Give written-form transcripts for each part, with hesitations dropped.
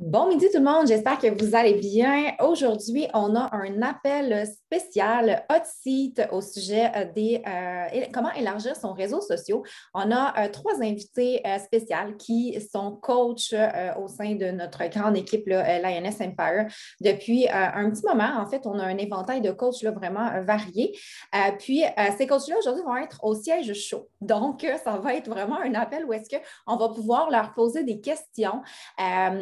Bon midi tout le monde, j'espère que vous allez bien. Aujourd'hui, on a un appel spécial hot seat au sujet comment élargir son réseau social. On a trois invités spéciales qui sont coachs au sein de notre grande équipe là, Lioness Empire. Depuis un petit moment, en fait, on a un éventail de coachs là, vraiment variés. Ces coachs-là aujourd'hui vont être au siège chaud. Donc, ça va être vraiment un appel où est-ce qu'on va pouvoir leur poser des questions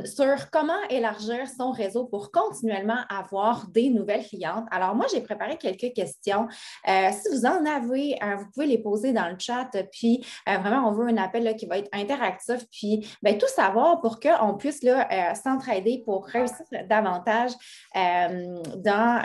sur comment élargir son réseau pour continuellement avoir des nouvelles clientes. Alors, moi, j'ai préparé quelques questions. Si vous en avez, vous pouvez les poser dans le chat. Puis, vraiment, on veut un appel là, qui va être interactif. Puis, tout savoir pour qu'on puisse s'entraider pour réussir davantage dans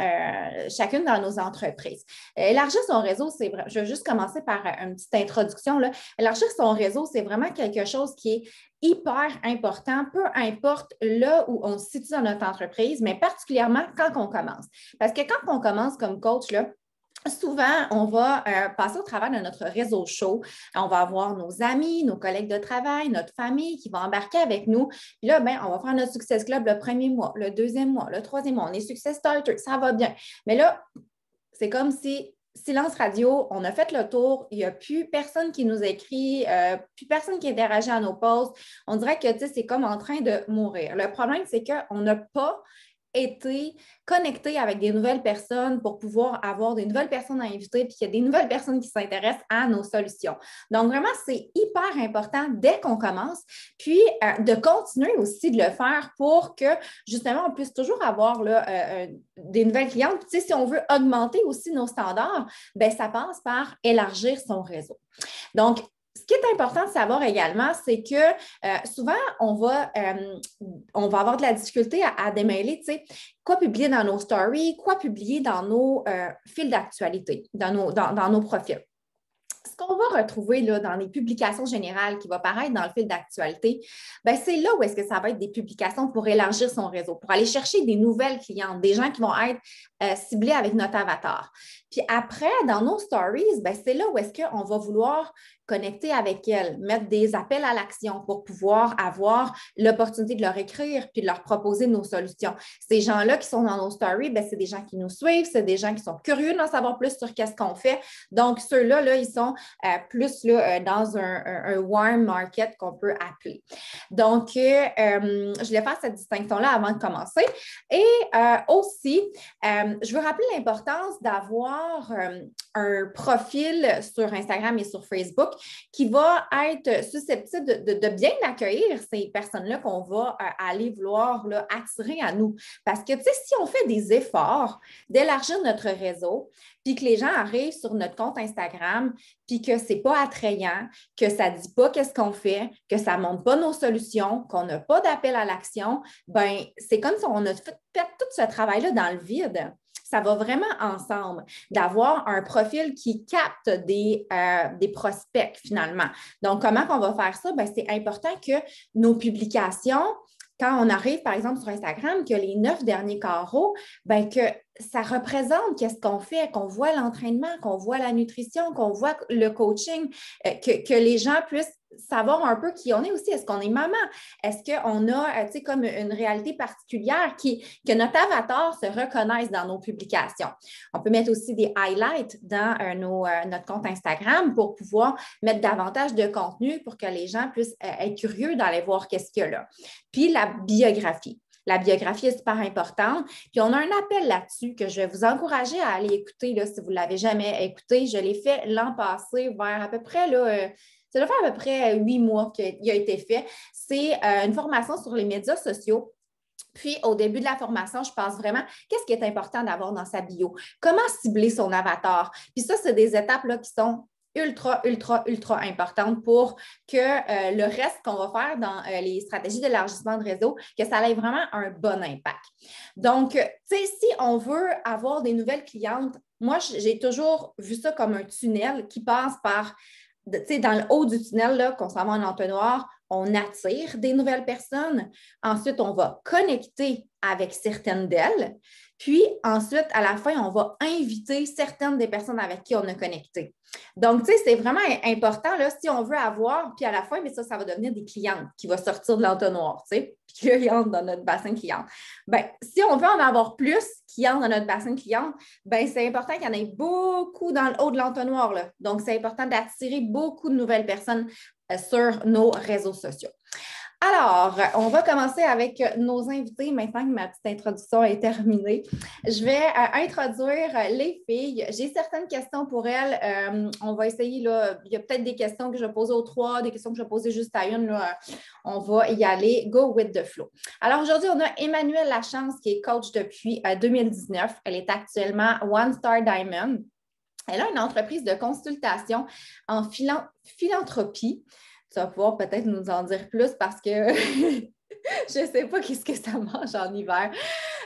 chacune de nos entreprises. Élargir son réseau, c'est vrai. Je vais juste commencer par une petite introduction. Là. Élargir son réseau, c'est vraiment quelque chose qui est hyper important, peu importe là où on se situe dans notre entreprise, mais particulièrement quand on commence. Parce que quand on commence comme coach, là, souvent, on va passer au travers de notre réseau chaud. On va avoir nos amis, nos collègues de travail, notre famille qui vont embarquer avec nous. Puis là, on va faire notre Success Club le premier mois, le deuxième mois, le troisième mois. On est Success Starter, ça va bien. Mais là, c'est comme si silence radio, on a fait le tour, il n'y a plus personne qui nous écrit, plus personne qui interagit à nos posts. On dirait que c'est comme en train de mourir. Le problème, c'est qu'on n'a pas été connecté avec des nouvelles personnes pour pouvoir avoir des nouvelles personnes à inviter, puis qu'il y a des nouvelles personnes qui s'intéressent à nos solutions. Donc, vraiment, c'est hyper important dès qu'on commence, puis de continuer aussi de le faire pour que, justement, on puisse toujours avoir des nouvelles clientes. Puis, si on veut augmenter aussi nos standards, ça passe par élargir son réseau. Donc, ce qui est important de savoir également, c'est que souvent, on va avoir de la difficulté à démêler, tu sais, quoi publier dans nos stories, quoi publier dans nos fils d'actualité, dans nos profils. Ce qu'on va retrouver là, dans les publications générales qui vont apparaître dans le fil d'actualité, c'est là où est-ce que ça va être des publications pour élargir son réseau, pour aller chercher des nouvelles clientes, des gens qui vont être ciblés avec notre avatar. Puis après, dans nos stories, c'est là où est-ce qu'on va vouloir connecter avec elles, mettre des appels à l'action pour pouvoir avoir l'opportunité de leur écrire puis de leur proposer nos solutions. Ces gens-là qui sont dans nos stories, c'est des gens qui nous suivent, c'est des gens qui sont curieux d'en savoir plus sur qu'est-ce qu'on fait. Donc, ceux-là, là, ils sont plus dans un warm market qu'on peut appeler. Donc, je voulais faire cette distinction-là avant de commencer. Et aussi, je veux rappeler l'importance d'avoir un profil sur Instagram et sur Facebook qui va être susceptible de bien accueillir ces personnes-là qu'on va aller vouloir là, attirer à nous. Parce que, tu sais, si on fait des efforts d'élargir notre réseau, puis que les gens arrivent sur notre compte Instagram, puis que ce n'est pas attrayant, que ça ne dit pas qu'est-ce qu'on fait, que ça ne montre pas nos solutions, qu'on n'a pas d'appel à l'action, c'est comme si on a fait tout ce travail-là dans le vide. Ça va vraiment ensemble d'avoir un profil qui capte des prospects finalement. Donc, comment on va faire ça? C'est important que nos publications, quand on arrive, par exemple, sur Instagram, que les 9 derniers carreaux, que ça représente qu'est-ce qu'on fait, qu'on voit l'entraînement, qu'on voit la nutrition, qu'on voit le coaching, que les gens puissent savoir un peu qui on est aussi. Est-ce qu'on est maman? Est-ce qu'on a, tu sais, comme une réalité particulière que notre avatar se reconnaisse dans nos publications? On peut mettre aussi des highlights dans notre compte Instagram pour pouvoir mettre davantage de contenu pour que les gens puissent être curieux d'aller voir qu'est-ce qu'il y a là. Puis la biographie. La biographie est super importante. Puis, on a un appel là-dessus que je vais vous encourager à aller écouter là, si vous ne l'avez jamais écouté. Je l'ai fait l'an passé vers à peu près, ça doit faire à peu près 8 mois qu'il a été fait. C'est une formation sur les médias sociaux. Puis, au début de la formation, je pense vraiment qu'est-ce qui est important d'avoir dans sa bio? Comment cibler son avatar? Puis ça, c'est des étapes là, qui sont ultra, ultra, ultra importante pour que le reste qu'on va faire dans les stratégies d'élargissement de réseau, que ça ait vraiment un bon impact. Donc, tu sais, si on veut avoir des nouvelles clientes, moi, j'ai toujours vu ça comme un tunnel qui passe par, tu sais, dans le haut du tunnel, là, qu'on s'en va en entonnoir, on attire des nouvelles personnes. Ensuite, on va connecter avec certaines d'elles. Puis ensuite, à la fin, on va inviter certaines des personnes avec qui on a connecté. Donc, tu sais, c'est vraiment important, là, si on veut avoir, puis à la fin, mais ça va devenir des clientes qui vont sortir de l'entonnoir, tu sais, puis qui entrent dans notre bassin client. Bien, si on veut en avoir plus qui entrent dans notre bassin client, bien, c'est important qu'il y en ait beaucoup dans le haut de l'entonnoir, là. Donc, c'est important d'attirer beaucoup de nouvelles personnes sur nos réseaux sociaux. Alors, on va commencer avec nos invités maintenant que ma petite introduction est terminée. Je vais introduire les filles. J'ai certaines questions pour elles. On va essayer, là, il y a peut-être des questions que je vais poser aux trois, des questions que je vais poser juste à une. Là. On va y aller. Go with the flow. Alors, aujourd'hui, on a Emmanuelle Lachance qui est coach depuis 2019. Elle est actuellement One Star Diamond. Elle a une entreprise de consultation en philanthropie. Tu vas pouvoir peut-être nous en dire plus parce que je ne sais pas qu'est-ce que ça mange en hiver.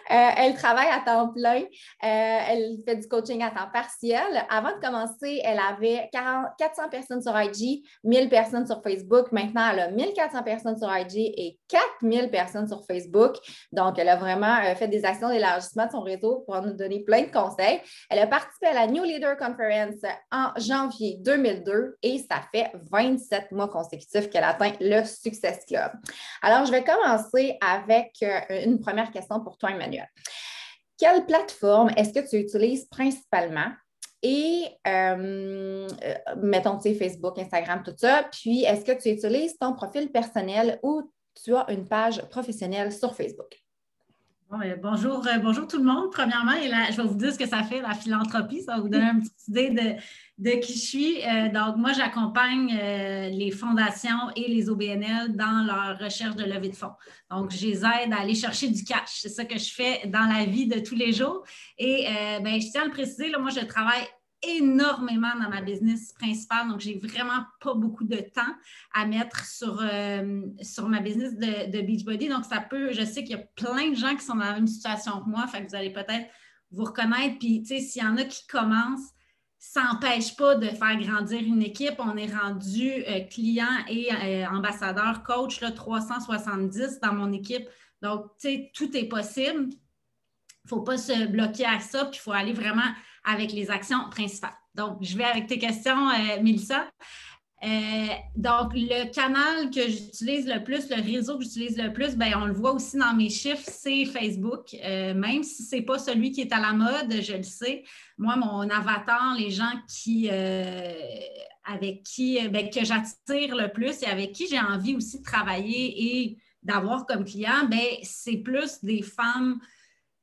Elle travaille à temps plein. Elle fait du coaching à temps partiel. Avant de commencer, elle avait 400 personnes sur IG, 1000 personnes sur Facebook. Maintenant, elle a 1400 personnes sur IG et 4000 personnes sur Facebook. Donc, elle a vraiment fait des actions d'élargissement de son réseau pour nous donner plein de conseils. Elle a participé à la New Leader Conference en janvier 2002 et ça fait 27 mois consécutifs qu'elle atteint le Success Club. Alors, je vais commencer avec une première question pour toi, Emmanuel. Quelle plateforme est-ce que tu utilises principalement? Et mettons, tu sais, Facebook, Instagram, tout ça. Puis, est-ce que tu utilises ton profil personnel ou tu as une page professionnelle sur Facebook? Bon, bonjour tout le monde. Premièrement, je vais vous dire ce que ça fait, la philanthropie. Ça va vous donner une petite idée de qui je suis. Donc, moi, j'accompagne les fondations et les OBNL dans leur recherche de levée de fonds. Donc, je les aide à aller chercher du cash. C'est ça que je fais dans la vie de tous les jours. Et je tiens à le préciser, là, moi, je travaille énormément dans ma business principale, donc j'ai vraiment pas beaucoup de temps à mettre sur ma business de Beachbody. Donc, je sais qu'il y a plein de gens qui sont dans la même situation que moi, fait que vous allez peut-être vous reconnaître. Puis, tu sais, s'il y en a qui commencent, ça n'empêche pas de faire grandir une équipe. On est rendu client et ambassadeur, coach, là, 370 dans mon équipe. Donc, tu sais, tout est possible. Il ne faut pas se bloquer à ça, puis il faut aller vraiment avec les actions principales. Donc, je vais avec tes questions, Mélissa. Donc, le canal que j'utilise le plus, le réseau que j'utilise le plus, bien, on le voit aussi dans mes chiffres, c'est Facebook. Même si ce n'est pas celui qui est à la mode, je le sais. Moi, mon avatar, les gens avec qui que j'attire le plus et avec qui j'ai envie aussi de travailler et d'avoir comme client, bien, c'est plus des femmes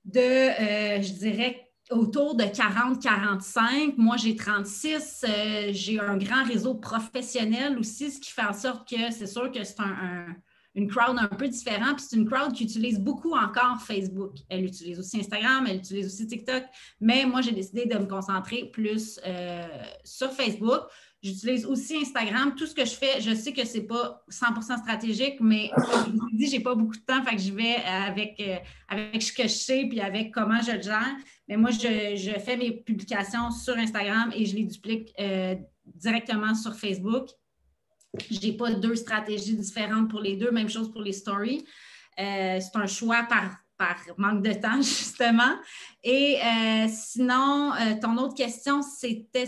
je dirais, autour de 40-45. Moi, j'ai 36. J'ai un grand réseau professionnel aussi, ce qui fait en sorte que c'est sûr que c'est une crowd un peu différente. Puis c'est une crowd qui utilise beaucoup encore Facebook. Elle utilise aussi Instagram, elle utilise aussi TikTok. Mais moi, j'ai décidé de me concentrer plus sur Facebook. J'utilise aussi Instagram. Tout ce que je fais, je sais que ce n'est pas 100% stratégique, mais comme je vous ai dit, je n'ai pas beaucoup de temps, fait que je vais avec ce que je sais puis avec comment je le gère. Mais moi, je fais mes publications sur Instagram et je les duplique directement sur Facebook. Je n'ai pas deux stratégies différentes pour les deux. Même chose pour les stories. C'est un choix par manque de temps, justement. Et sinon, ton autre question, c'était...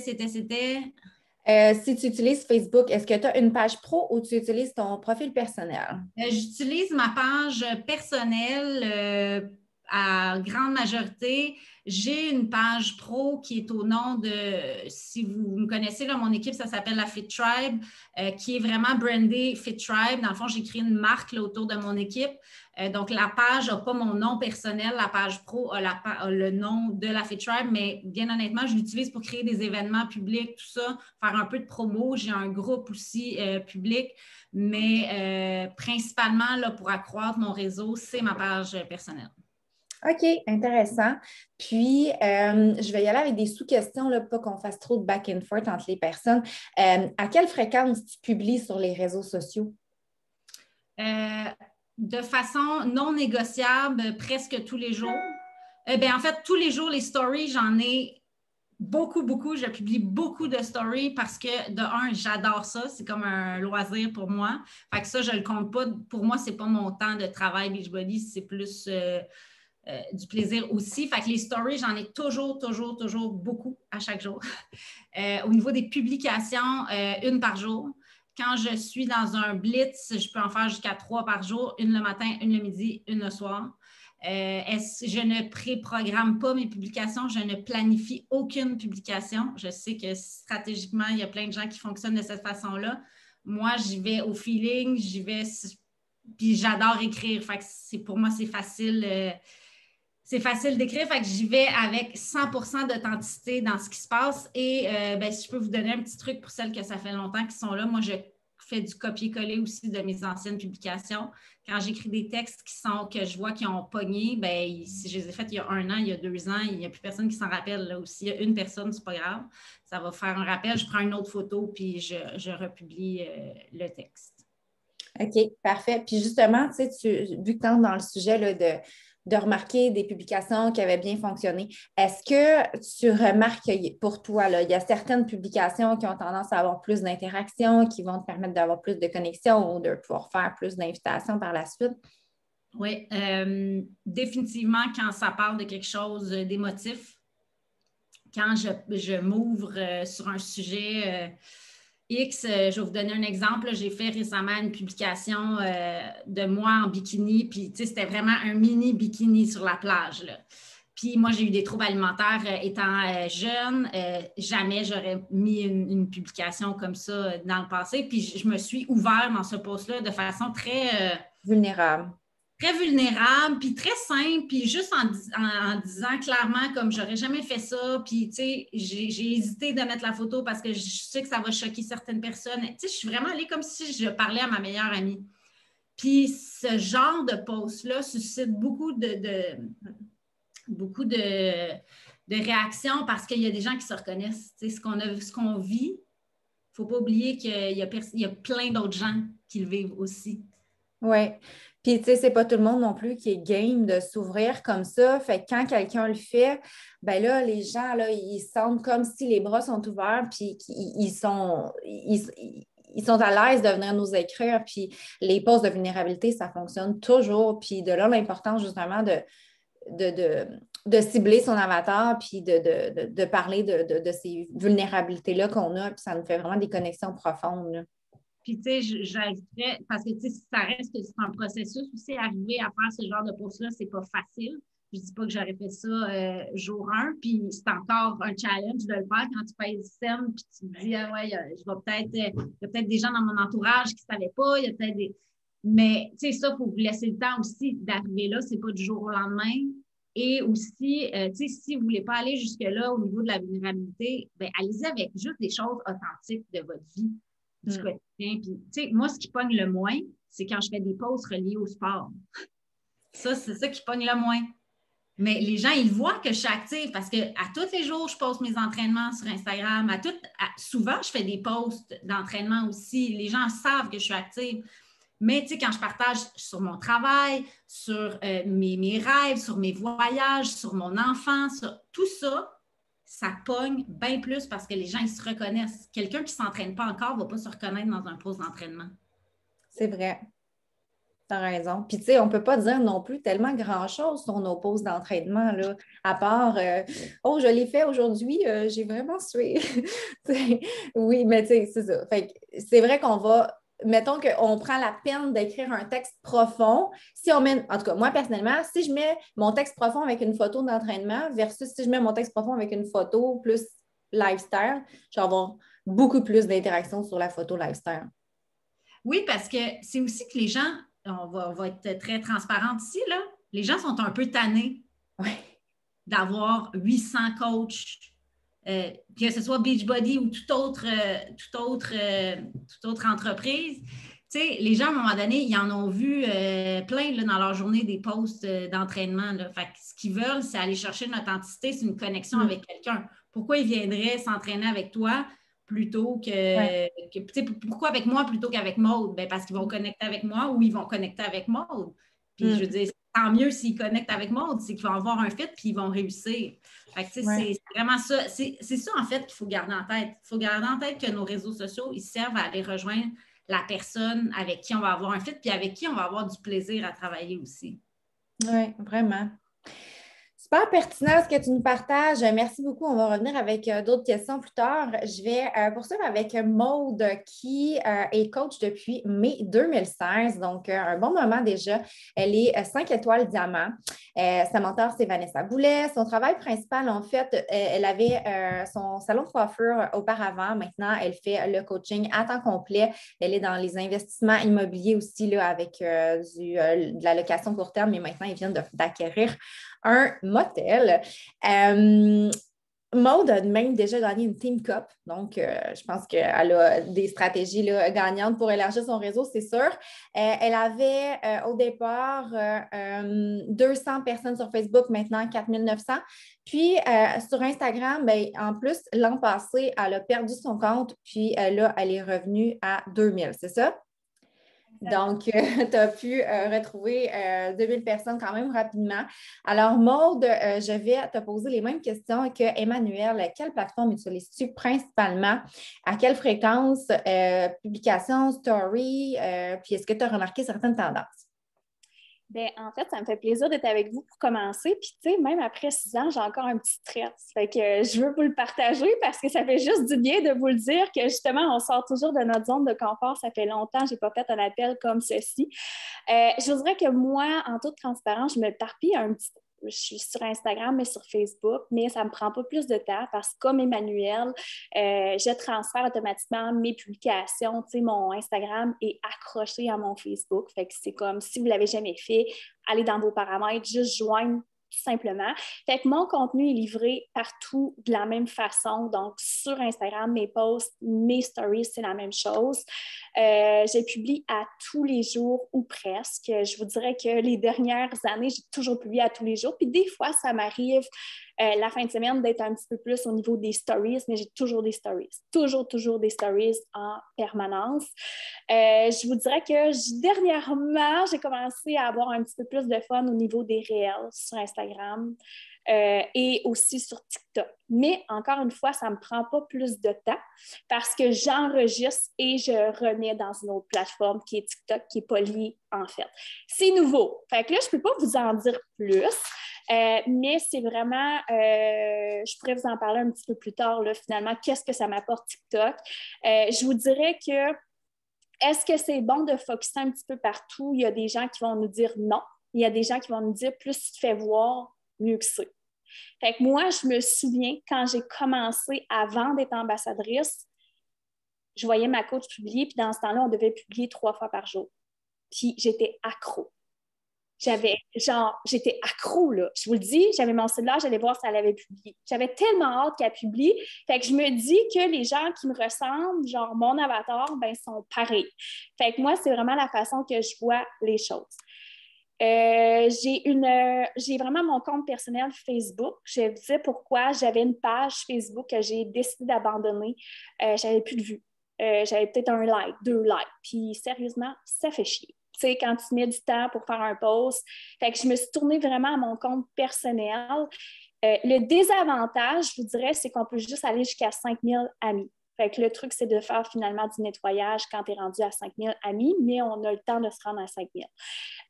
Si tu utilises Facebook, est-ce que tu as une page pro ou tu utilises ton profil personnel? J'utilise ma page personnelle à grande majorité. J'ai une page pro qui est au nom de, si vous me connaissez, là, mon équipe, ça s'appelle la Fit Tribe, qui est vraiment brandée Fit Tribe. Dans le fond, j'ai créé une marque là, autour de mon équipe. Donc, la page n'a pas mon nom personnel. La page pro a le nom de la Fit Tribe, mais bien honnêtement, je l'utilise pour créer des événements publics, tout ça, faire un peu de promo. J'ai un groupe aussi public, mais principalement, là, pour accroître mon réseau, c'est ma page personnelle. OK, intéressant. Puis, je vais y aller avec des sous-questions, là, pas qu'on fasse trop de back and forth entre les personnes. À quelle fréquence tu publies sur les réseaux sociaux? De façon non négociable, presque tous les jours. En fait, tous les jours, les stories, j'en ai beaucoup, beaucoup. Je publie beaucoup de stories parce que, de un, j'adore ça. C'est comme un loisir pour moi. Fait que ça, je ne le compte pas. Pour moi, ce n'est pas mon temps de travail Beachbody. C'est plus du plaisir aussi. Fait que les stories, j'en ai toujours, toujours, toujours beaucoup à chaque jour. Au niveau des publications, une par jour. Quand je suis dans un blitz, je peux en faire jusqu'à 3 par jour, une le matin, une le midi, une le soir. Je ne pré-programme pas mes publications, je ne planifie aucune publication. Je sais que stratégiquement, il y a plein de gens qui fonctionnent de cette façon-là. Moi, j'y vais au feeling, j'y vais, puis j'adore écrire. Fait que pour moi, c'est facile. C'est facile d'écrire, fait que j'y vais avec 100% d'authenticité dans ce qui se passe. Et si je peux vous donner un petit truc pour celles que ça fait longtemps qui sont là, moi, je fais du copier-coller aussi de mes anciennes publications. Quand j'écris des textes que je vois qui ont pogné, si je les ai faits il y a 1 an, il y a 2 ans, il n'y a plus personne qui s'en rappelle. Là. Ou s'il y a une personne, c'est pas grave. Ça va faire un rappel. Je prends une autre photo puis je republie le texte. OK, parfait. Puis justement, vu que tu es dans le sujet là, de remarquer des publications qui avaient bien fonctionné, est-ce que tu remarques pour toi, là, il y a certaines publications qui ont tendance à avoir plus d'interactions, qui vont te permettre d'avoir plus de connexions ou de pouvoir faire plus d'invitations par la suite? Oui, définitivement, quand ça parle de quelque chose d'émotif, quand je m'ouvre sur un sujet X, je vais vous donner un exemple. J'ai fait récemment une publication de moi en bikini, puis c'était vraiment un mini bikini sur la plage, là. Puis moi, j'ai eu des troubles alimentaires étant jeune. Jamais j'aurais mis une publication comme ça dans le passé. Puis je me suis ouverte dans ce post-là de façon très vulnérable. Très vulnérable, puis très simple, puis juste en disant clairement comme j'aurais jamais fait ça, puis tu sais, j'ai hésité de mettre la photo parce que je sais que ça va choquer certaines personnes. Tu sais, je suis vraiment allée comme si je parlais à ma meilleure amie. Puis ce genre de post-là suscite beaucoup de réactions parce qu'il y a des gens qui se reconnaissent. Tu sais, ce qu'on vit, il ne faut pas oublier qu'il y a plein d'autres gens qui le vivent aussi. Oui. Puis, tu sais, c'est pas tout le monde non plus qui est game de s'ouvrir comme ça. Fait que quand quelqu'un le fait, ben là, les gens, là, ils sentent comme si les bras sont ouverts, puis ils sont à l'aise de venir nous écrire. Puis les posts de vulnérabilité, ça fonctionne toujours. Puis de là, l'importance, justement, de cibler son avatar, puis de parler de ces vulnérabilités-là qu'on a. Puis ça nous fait vraiment des connexions profondes, là. Puis, tu sais, j'ajouterais, parce que, tu sais, ça reste que c'est un processus aussi, arriver à faire ce genre de post-là, c'est pas facile. Je dis pas que j'aurais fait ça jour 1, puis c'est encore un challenge de le faire quand tu pèses scène, puis tu te dis, ah ouais, il y a peut-être des gens dans mon entourage qui ne savaient pas, il y a peut-être des... Mais, tu sais, ça, il faut vous laisser le temps aussi d'arriver là, c'est pas du jour au lendemain. Et aussi, tu sais, si vous ne voulez pas aller jusque-là au niveau de la vulnérabilité, bien, allez-y avec juste des choses authentiques de votre vie. Du quotidien. Puis, tu sais, moi, ce qui pogne le moins, c'est quand je fais des posts reliés au sport. Ça, c'est ça qui pogne le moins. Mais les gens, ils voient que je suis active parce qu'à tous les jours, je poste mes entraînements sur Instagram. Souvent, je fais des posts d'entraînement aussi. Les gens savent que je suis active. Mais tu sais, quand je partage sur mon travail, sur mes rêves, sur mes voyages, sur mon enfant, sur tout ça, ça pogne bien plus parce que les gens, ils se reconnaissent. Quelqu'un qui ne s'entraîne pas encore ne va pas se reconnaître dans un poste d'entraînement. C'est vrai. Tu as raison. Puis, tu sais, on ne peut pas dire non plus tellement grand-chose sur nos pauses d'entraînement, là, à part oh, je l'ai fait aujourd'hui, j'ai vraiment sué. Oui, mais tu sais, c'est ça. Fait que c'est vrai qu'on va. Mettons qu'on prend la peine d'écrire un texte profond. Si on met, en tout cas, moi, personnellement, si je mets mon texte profond avec une photo d'entraînement versus si je mets mon texte profond avec une photo plus lifestyle, je vais avoir beaucoup plus d'interactions sur la photo lifestyle. Oui, parce que c'est aussi que les gens, on va être très transparente ici, là, les gens sont un peu tannés d'avoir 800 coachs, que ce soit Beachbody ou toute autre entreprise. Tu sais, les gens, à un moment donné, ils en ont vu plein là, dans leur journée des posts d'entraînement. Là. Fait que ce qu'ils veulent, c'est aller chercher une authenticité, c'est une connexion avec quelqu'un. Pourquoi ils viendraient s'entraîner avec toi plutôt pourquoi avec moi plutôt qu'avec Maude? Ben parce qu'ils vont connecter avec moi ou ils vont connecter avec Maude. Puis je veux dire, tant mieux s'ils connectent avec Maud, c'est qu'ils vont avoir un fit puis ils vont réussir. Fait que, c'est vraiment ça. C'est ça, en fait, qu'il faut garder en tête. Il faut garder en tête que nos réseaux sociaux, ils servent à aller rejoindre la personne avec qui on va avoir un fit puis avec qui on va avoir du plaisir à travailler aussi. Oui, vraiment. Super pertinent ce que tu nous partages. Merci beaucoup. On va revenir avec d'autres questions plus tard. Je vais poursuivre avec Maude qui est coach depuis mai 2016, donc un bon moment déjà. Elle est 5 étoiles diamant. Sa mentor, c'est Vanessa Boulet. Son travail principal, en fait, elle avait son salon de coiffure auparavant. Maintenant, elle fait le coaching à temps complet. Elle est dans les investissements immobiliers aussi là, avec de la location court terme, mais maintenant, ils viennent d'acquérir un motel. Maude a même déjà gagné une Team Cup, donc je pense qu'elle a des stratégies là, gagnantes pour élargir son réseau, c'est sûr. Elle avait au départ 200 personnes sur Facebook, maintenant 4900. Puis sur Instagram, ben, en plus, l'an passé, elle a perdu son compte, puis là, elle est revenue à 2000, c'est ça? Donc, tu as pu retrouver 2000 personnes quand même rapidement. Alors, Maude, je vais te poser les mêmes questions que Emmanuel. Quelle plateforme utilises-tu principalement? À quelle fréquence? Publication, story? Puis, est-ce que tu as remarqué certaines tendances? Bien, en fait, ça me fait plaisir d'être avec vous pour commencer. Puis, tu sais, même après 6 ans, j'ai encore un petit stress. Fait que je veux vous le partager parce que ça fait juste du bien de vous le dire que justement, on sort toujours de notre zone de confort. Ça fait longtemps que je n'ai pas fait un appel comme ceci. Je vous dirais que moi, en toute transparence, je me parpille un petit peu. Je suis sur Instagram, mais sur Facebook, mais ça ne me prend pas plus de temps parce que comme Emmanuel, je transfère automatiquement mes publications. Tu sais, mon Instagram est accroché à mon Facebook. Fait que c'est comme si vous ne l'avez jamais fait, allez dans vos paramètres, juste joindre tout simplement. Fait que mon contenu est livré partout de la même façon. Donc, sur Instagram, mes posts, mes stories, c'est la même chose. Je publie à tous les jours ou presque. Je vous dirais que les dernières années, j'ai toujours publié à tous les jours. Puis des fois, ça m'arrive la fin de semaine d'être un petit peu plus au niveau des stories, mais j'ai toujours des stories. Toujours des stories en permanence. Je vous dirais que dernièrement, j'ai commencé à avoir un petit peu plus de fun au niveau des réels sur Instagram et aussi sur TikTok. Mais encore une fois, ça ne me prend pas plus de temps parce que j'enregistre et je remets dans une autre plateforme qui est TikTok, qui n'est pas liée en fait. C'est nouveau. Fait que là, je ne peux pas vous en dire plus. Mais c'est vraiment, je pourrais vous en parler un petit peu plus tard, là, finalement, qu'est-ce que ça m'apporte TikTok. Je vous dirais que est-ce que c'est bon de focusser un petit peu partout? Il y a des gens qui vont nous dire non. Il y a des gens qui vont nous dire plus tu te fais voir, mieux que c'est. Fait que moi, je me souviens, quand j'ai commencé avant d'être ambassadrice, je voyais ma coach publier, puis dans ce temps-là, on devait publier 3 fois par jour. Puis j'étais accro. J'étais accro, là. Je vous le dis, j'avais mon cellulaire, j'allais voir si elle avait publié. J'avais tellement hâte qu'elle publie. Fait que je me dis que les gens qui me ressemblent, genre mon avatar, ben, sont pareils. Fait que moi, c'est vraiment la façon que je vois les choses. J'ai vraiment mon compte personnel Facebook. Je vous disais pourquoi j'avais une page Facebook que j'ai décidé d'abandonner. J'avais plus de vues. J'avais peut-être 1 like, 2 likes. Puis sérieusement, ça fait chier. Tu sais, quand tu mets du temps pour faire un post. Fait que je me suis tournée vraiment à mon compte personnel. Le désavantage, je vous dirais, c'est qu'on peut juste aller jusqu'à 5000 amis. Fait que le truc, c'est de faire finalement du nettoyage quand tu es rendu à 5000 amis, mais on a le temps de se rendre à 5000.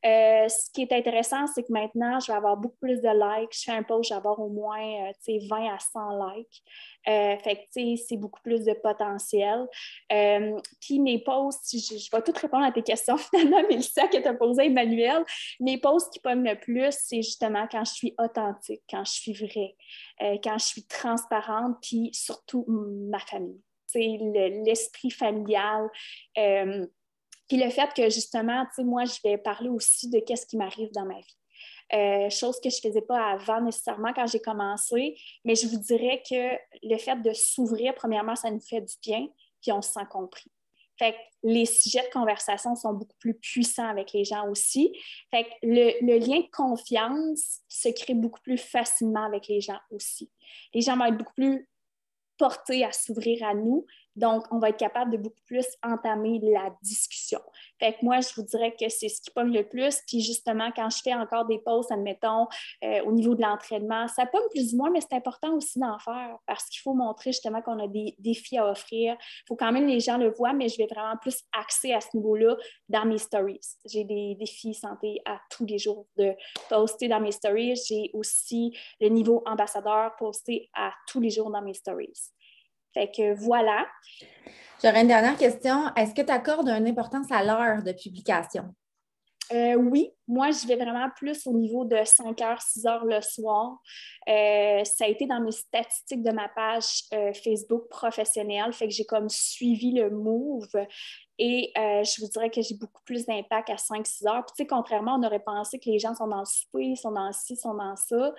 Ce qui est intéressant, c'est que maintenant, je vais avoir beaucoup plus de likes. Je fais un post, je vais avoir au moins 20 à 100 likes. Fait que c'est beaucoup plus de potentiel. Puis mes posts, je vais tout répondre à tes questions finalement, Mélissa, que tu as posées, Emmanuel. Mes posts qui pognent le plus, c'est justement quand je suis authentique, quand je suis vraie, quand je suis transparente, puis surtout ma famille. L'esprit familial. Puis le fait que justement, moi, je vais parler aussi de qu'est-ce qui m'arrive dans ma vie. Chose que je ne faisais pas avant nécessairement quand j'ai commencé, mais je vous dirais que le fait de s'ouvrir, premièrement, ça nous fait du bien, puis on se sent compris. Fait que les sujets de conversation sont beaucoup plus puissants avec les gens aussi. Fait que le lien de confiance se crée beaucoup plus facilement avec les gens aussi. Les gens vont être beaucoup plus portés à s'ouvrir à nous, Donc, on va être capable de beaucoup plus entamer la discussion. Fait que moi, je vous dirais que c'est ce qui pogne le plus. Puis justement, quand je fais encore des posts, admettons, au niveau de l'entraînement, ça pogne plus ou moins, mais c'est important aussi d'en faire parce qu'il faut montrer justement qu'on a des défis à offrir. Il faut quand même que les gens le voient, mais je vais vraiment plus axer à ce niveau-là dans mes stories. J'ai des défis santé à tous les jours de poster dans mes stories. J'ai aussi le niveau ambassadeur posté à tous les jours dans mes stories. Fait que voilà. J'aurais une dernière question. Est-ce que tu accordes une importance à l'heure de publication? Oui, moi, je vais vraiment plus au niveau de 5 heures, 6 heures le soir. Ça a été dans mes statistiques de ma page Facebook professionnelle, fait que j'ai comme suivi le move et je vous dirais que j'ai beaucoup plus d'impact à 5-6 heures. Puis, tu sais, contrairement, on aurait pensé que les gens sont dans le souper, sont dans ci, sont dans ça,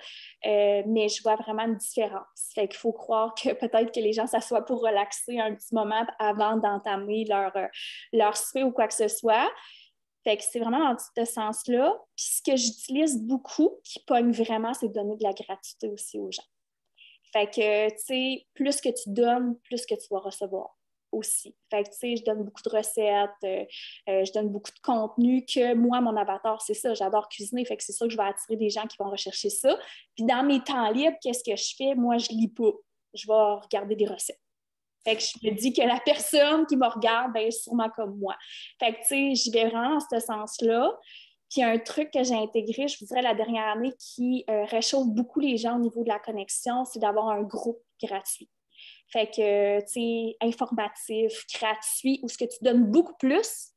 mais je vois vraiment une différence. Fait qu'il faut croire que peut-être que les gens s'assoient pour relaxer un petit moment avant d'entamer leur souper ou quoi que ce soit. Fait que c'est vraiment dans ce sens-là. Puis ce que j'utilise beaucoup, qui pogne vraiment, c'est de donner de la gratuité aussi aux gens. Fait que, tu sais, plus que tu donnes, plus que tu vas recevoir aussi. Fait que, tu sais, je donne beaucoup de recettes, je donne beaucoup de contenu que moi, mon avatar, c'est ça. J'adore cuisiner, fait que c'est ça que je vais attirer des gens qui vont rechercher ça. Puis dans mes temps libres, qu'est-ce que je fais? Moi, je lis pas. Je vais regarder des recettes. Fait que je me dis que la personne qui me regarde, ben, est sûrement comme moi. Fait que, tu sais, j'y vais vraiment dans ce sens-là. Puis, un truc que j'ai intégré, je vous dirais, la dernière année, qui réchauffe beaucoup les gens au niveau de la connexion, c'est d'avoir un groupe gratuit. Fait que, tu sais, informatif, gratuit, où ce que tu donnes beaucoup plus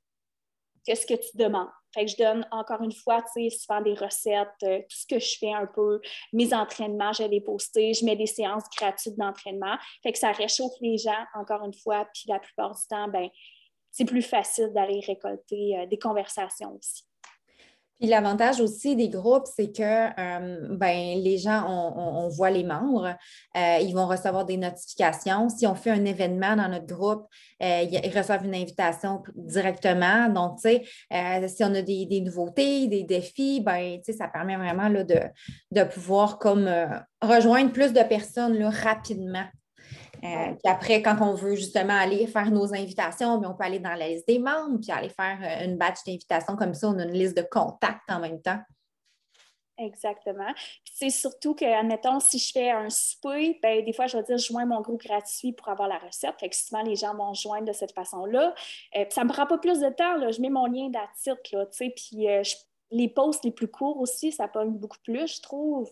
que ce que tu demandes. Fait que je donne encore une fois, tu sais, souvent des recettes, tout ce que je fais un peu, mes entraînements, je vais les poster, je mets des séances gratuites d'entraînement. Fait que ça réchauffe les gens, encore une fois, puis la plupart du temps, ben, c'est plus facile d'aller récolter des conversations aussi. Puis l'avantage aussi des groupes, c'est que les gens, on voit les membres, ils vont recevoir des notifications. Si on fait un événement dans notre groupe, ils reçoivent une invitation directement. Donc, tu sais, si on a des nouveautés, des défis, ben, tu sais, ça permet vraiment là, de pouvoir comme rejoindre plus de personnes là, rapidement. Puis après, quand on veut justement aller faire nos invitations, bien, on peut aller dans la liste des membres, puis aller faire une batch d'invitations comme ça. On a une liste de contacts en même temps. Exactement. Puis c'est surtout que, admettons, si je fais un souper, ben, des fois, je vais dire, je joins mon groupe gratuit pour avoir la recette. Fait que souvent, les gens vont joindre de cette façon-là. Puis ça ne me prend pas plus de temps, là. Je mets mon lien d'attitude, là, tu sais, puis les posts les plus courts aussi, ça pogne beaucoup plus, je trouve.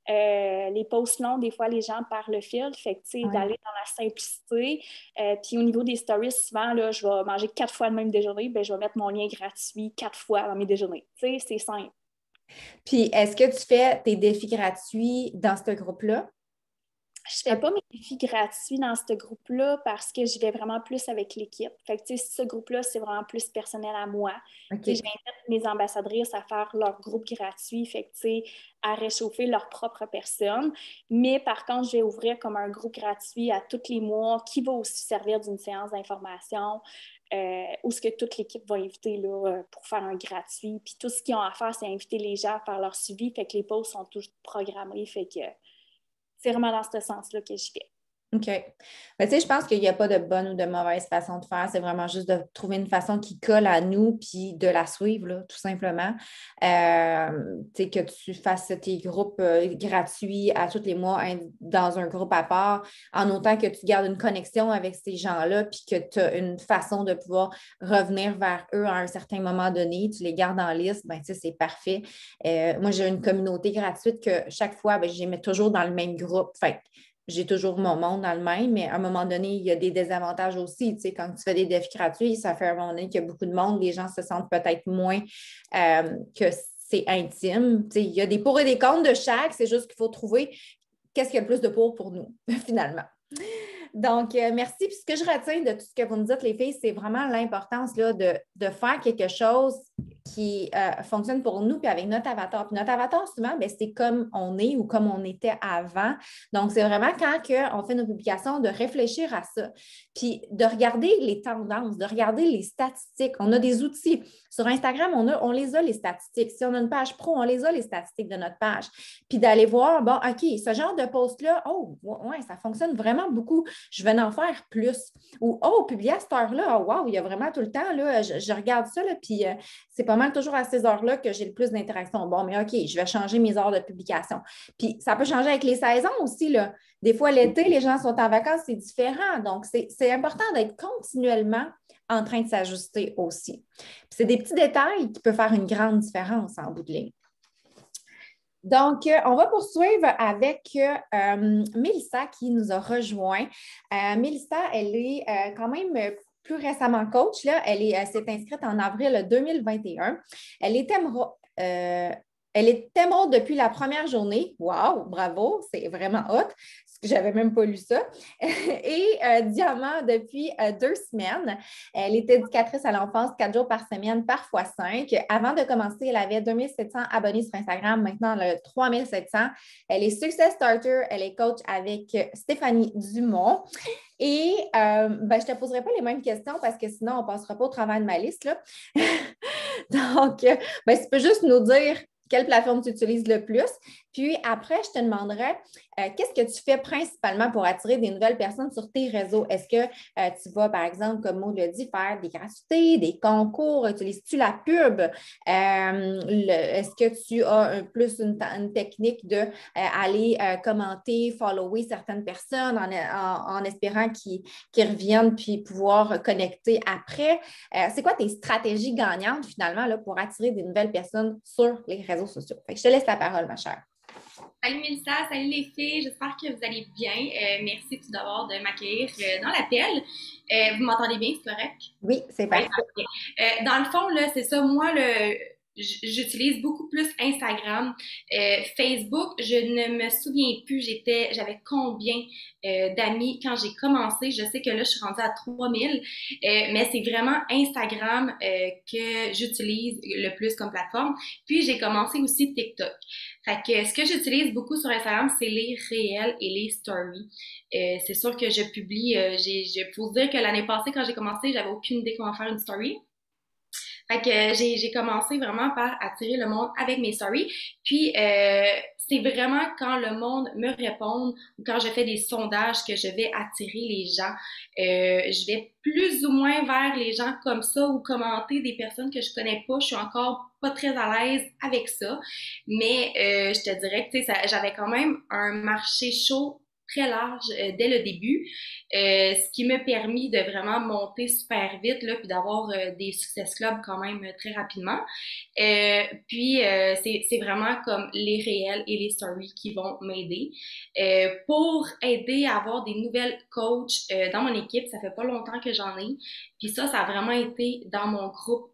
Les posts longs, des fois, les gens perdent le fil. Fait que, tu sais, d'aller dans la simplicité. Puis au niveau des stories, souvent, là, je vais manger 4 fois le même déjeuner, ben, je vais mettre mon lien gratuit 4 fois dans mes déjeuners. Tu sais, c'est simple. Puis, est-ce que tu fais tes défis gratuits dans ce groupe-là? Je ne fais pas mes défis gratuits dans ce groupe-là parce que je vais vraiment plus avec l'équipe. Fait que, tu sais, ce groupe-là, c'est vraiment plus personnel à moi. Okay. J'invite mes ambassadrices à faire leur groupe gratuit, fait que, tu sais, à réchauffer leur propre personne. Mais par contre, je vais ouvrir comme un groupe gratuit à tous les mois qui va aussi servir d'une séance d'information où ce que toute l'équipe va inviter là, pour faire un gratuit. Puis tout ce qu'ils ont à faire, c'est inviter les gens à faire leur suivi. Fait que les posts sont tous programmés. Fait que c'est vraiment dans ce sens-là que je fais. OK. Ben, tu sais, je pense qu'il n'y a pas de bonne ou de mauvaise façon de faire. C'est vraiment juste de trouver une façon qui colle à nous puis de la suivre, là, tout simplement. Tu sais, que tu fasses tes groupes gratuits à tous les mois dans un groupe à part, en autant que tu gardes une connexion avec ces gens-là puis que tu as une façon de pouvoir revenir vers eux à un certain moment donné. Tu les gardes en liste, ben, tu sais, c'est parfait. Moi, j'ai une communauté gratuite que chaque fois, ben, je les mets toujours dans le même groupe. Fait j'ai toujours mon monde dans le même, mais à un moment donné, il y a des désavantages aussi. Tu sais, quand tu fais des défis gratuits, ça fait un moment donné qu'il y a beaucoup de monde, les gens se sentent peut-être moins que c'est intime. Tu sais, il y a des pour et des contre de chaque, c'est juste qu'il faut trouver qu'est-ce qu'il y a le plus de pour nous, finalement. Donc, merci. Puis ce que je retiens de tout ce que vous me dites, les filles, c'est vraiment l'importance là, de faire quelque chose qui fonctionne pour nous, puis avec notre avatar. Puis notre avatar, souvent, bien, c'est comme on est ou comme on était avant. Donc, c'est vraiment quand on fait nos publications, de réfléchir à ça, puis de regarder les tendances, de regarder les statistiques. On a des outils. Sur Instagram, on les a, les statistiques. Si on a une page pro, on les a, les statistiques de notre page. Puis d'aller voir, bon, OK, ce genre de post-là, oh, ouais, ça fonctionne vraiment beaucoup. Je vais en faire plus. Ou, oh, publier à cette heure-là, oh, wow, il y a vraiment tout le temps, là, je regarde ça, là, puis c'est pas mal toujours à ces heures-là que j'ai le plus d'interaction. Bon, mais OK, je vais changer mes heures de publication. Puis ça peut changer avec les saisons aussi, là. Des fois, l'été, les gens sont en vacances, c'est différent. Donc, c'est important d'être continuellement en train de s'ajuster aussi. Puis c'est des petits détails qui peuvent faire une grande différence en bout de ligne. Donc, on va poursuivre avec Mélissa qui nous a rejoint. Mélissa, elle est quand même plus récemment coach. Là. Elle s'est inscrite en avril 2021. Elle est émeraude depuis la première journée. Wow, bravo, c'est vraiment hot. Je n'avais même pas lu ça. Et diamant depuis 2 semaines. Elle est éducatrice à l'enfance 4 jours par semaine, parfois 5. Avant de commencer, elle avait 2700 abonnés sur Instagram. Maintenant, elle a 3700. Elle est Success Starter. Elle est coach avec Stéphanie Dumont. Et je ne te poserai pas les mêmes questions parce que sinon, on ne passera pas au travers de ma liste, là. Donc, tu peux juste nous dire quelle plateforme tu utilises le plus. Puis après, je te demanderai qu'est-ce que tu fais principalement pour attirer des nouvelles personnes sur tes réseaux? Est-ce que tu vas, par exemple, comme Maud l'a dit, faire des gratuités, des concours? Utilises-tu la pub? Est-ce que tu as plus une technique d'aller commenter, follower certaines personnes en espérant qu'ils reviennent puis pouvoir connecter après? C'est quoi tes stratégies gagnantes finalement là, pour attirer des nouvelles personnes sur les réseaux sociaux? Fait que je te laisse la parole, ma chère. Salut Mélissa, salut les filles, j'espère que vous allez bien. Merci tout d'abord de m'accueillir dans l'appel. Vous m'entendez bien, c'est correct? Oui, c'est parfait. Dans le fond, là, c'est ça, moi, j'utilise beaucoup plus Instagram. Facebook, je ne me souviens plus, j'avais combien d'amis quand j'ai commencé. Je sais que là, je suis rendue à 3000, mais c'est vraiment Instagram que j'utilise le plus comme plateforme. Puis, j'ai commencé aussi TikTok. Fait que ce que j'utilise beaucoup sur Instagram, c'est les réels et les stories. C'est sûr que je publie, je peux vous dire que l'année passée, quand j'ai commencé, j'avais aucune idée comment faire une story. Fait que j'ai commencé vraiment par attirer le monde avec mes stories. Puis, c'est vraiment quand le monde me répond ou quand je fais des sondages que je vais attirer les gens. Je vais plus ou moins vers les gens comme ça ou commenter des personnes que je connais pas. Je suis encore pas très à l'aise avec ça. Mais je te dirais que j'avais quand même un marché chaud très large dès le début, ce qui m'a permis de vraiment monter super vite là, puis d'avoir des success clubs quand même très rapidement. Puis c'est vraiment comme les réels et les stories qui vont m'aider. Pour aider à avoir des nouvelles coachs dans mon équipe, ça fait pas longtemps que j'en ai. Puis ça a vraiment été dans mon groupe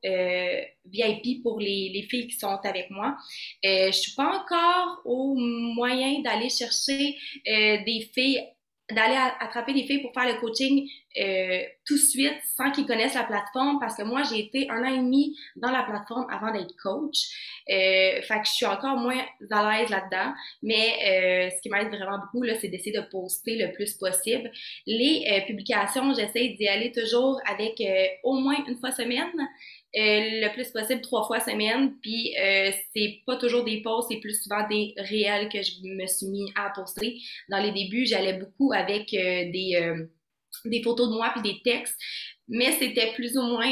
VIP pour les filles qui sont avec moi. Je suis pas encore au moyen d'aller chercher des filles, d'aller attraper des filles pour faire le coaching tout de suite sans qu'ils connaissent la plateforme parce que moi, j'ai été 1 an et demi dans la plateforme avant d'être coach. Fait que je suis encore moins à l'aise là-dedans. Mais ce qui m'aide vraiment beaucoup, là, c'est d'essayer de poster le plus possible. Les publications, j'essaie d'y aller toujours avec au moins 1 fois semaine. Le plus possible 3 fois semaine, puis c'est pas toujours des posts, c'est plus souvent des réels que je me suis mis à poster. Dans les débuts, j'allais beaucoup avec des photos de moi puis des textes, mais c'était plus ou moins,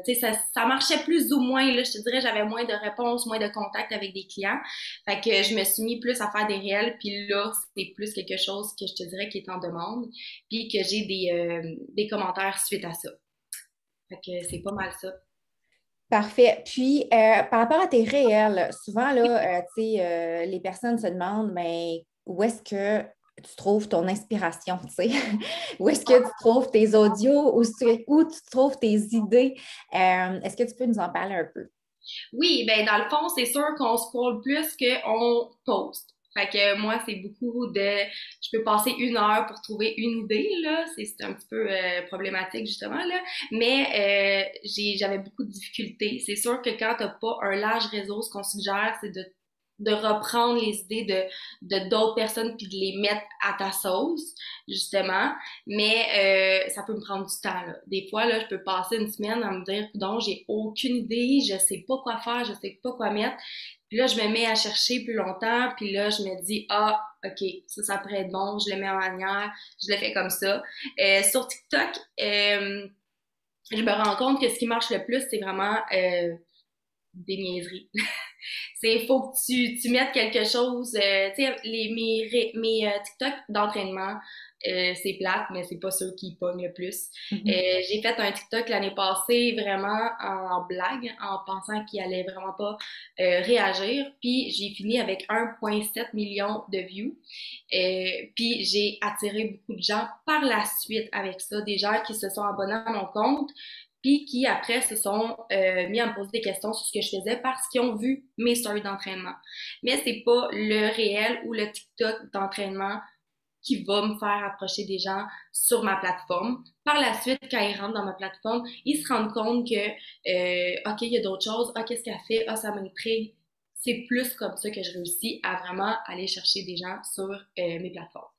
tu sais, ça marchait plus ou moins, là, je te dirais, j'avais moins de réponses, moins de contacts avec des clients, fait que je me suis mis plus à faire des réels, puis là, c'est plus quelque chose que je te dirais qui est en demande, puis que j'ai des commentaires suite à ça. Fait que c'est pas mal ça. Parfait. Puis, par rapport à tes réels, souvent, là, les personnes se demandent, mais où est-ce que tu trouves ton inspiration, tu sais? Où est-ce que tu trouves tes audios? Où tu trouves tes idées? Est-ce que tu peux nous en parler un peu? Oui, ben dans le fond, c'est sûr qu'on scrolle plus qu'on poste. Fait que moi, c'est beaucoup je peux passer 1 heure pour trouver une idée, là. C'est un petit peu problématique, justement, là. Mais j'avais beaucoup de difficultés. C'est sûr que quand t'as pas un large réseau, ce qu'on suggère, c'est de reprendre les idées de d'autres personnes puis de les mettre à ta sauce, justement. Mais ça peut me prendre du temps, là. Des fois, là, je peux passer une semaine à me dire, donc j'ai aucune idée, je sais pas quoi faire, je sais pas quoi mettre. Puis là, je me mets à chercher plus longtemps, puis là, je me dis, ah, OK, ça pourrait être bon, je le mets en manière, je le fais comme ça. Sur TikTok, je me rends compte que ce qui marche le plus, c'est vraiment des niaiseries. Il faut que tu mettes quelque chose, tu sais, mes TikTok d'entraînement, c'est plate, mais c'est pas ceux qui pognent le plus. J'ai fait un TikTok l'année passée vraiment en blague, en pensant qu'il allait vraiment pas réagir, puis j'ai fini avec 1,7 million de views. Puis j'ai attiré beaucoup de gens par la suite avec ça, des gens qui se sont abonnés à mon compte, puis qui après se sont mis à me poser des questions sur ce que je faisais parce qu'ils ont vu mes stories d'entraînement. Mais c'est pas le réel ou le TikTok d'entraînement qui va me faire approcher des gens sur ma plateforme. Par la suite, quand ils rentrent dans ma plateforme, ils se rendent compte que OK, il y a d'autres choses, ah, qu'est-ce qu'elle fait, ah, ça m'intrigue. C'est plus comme ça que je réussis à vraiment aller chercher des gens sur mes plateformes.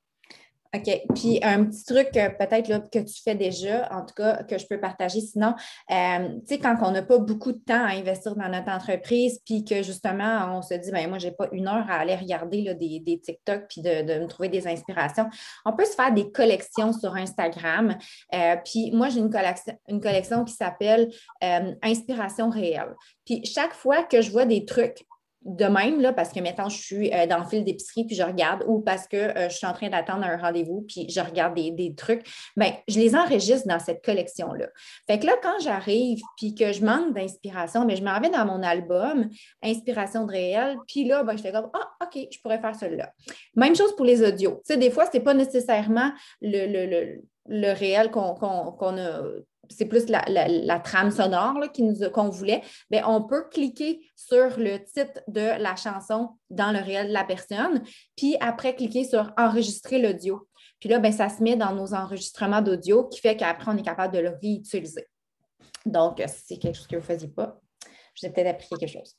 OK. Puis un petit truc peut-être là, que tu fais déjà, en tout cas, que je peux partager. Sinon, tu sais, quand on n'a pas beaucoup de temps à investir dans notre entreprise, puis que justement, on se dit, ben moi, j'ai pas 1 heure à aller regarder là, des TikTok puis de me trouver des inspirations, on peut se faire des collections sur Instagram. Puis moi, j'ai une collection qui s'appelle Inspiration réelle. Puis chaque fois que je vois des trucs, de même, là, parce que, mettons, je suis dans le fil d'épicerie, puis je regarde, ou parce que je suis en train d'attendre un rendez-vous, puis je regarde des trucs, bien, je les enregistre dans cette collection-là. Fait que là, quand j'arrive, puis que je manque d'inspiration, bien, je m'en vais dans mon album, Inspiration de réel, puis là, ben, je fais comme, ah, OK, je pourrais faire celui-là. Même chose pour les audios. Tu sais, des fois, ce n'est pas nécessairement le réel qu'on a. C'est plus la trame sonore là, qu'on voulait, bien, on peut cliquer sur le titre de la chanson dans le réel de la personne, puis après, cliquer sur enregistrer l'audio. Puis là, bien, ça se met dans nos enregistrements d'audio qui fait qu'après, on est capable de le réutiliser. Donc, si c'est quelque chose que vous ne faisiez pas, je vous ai peut-être appris quelque chose.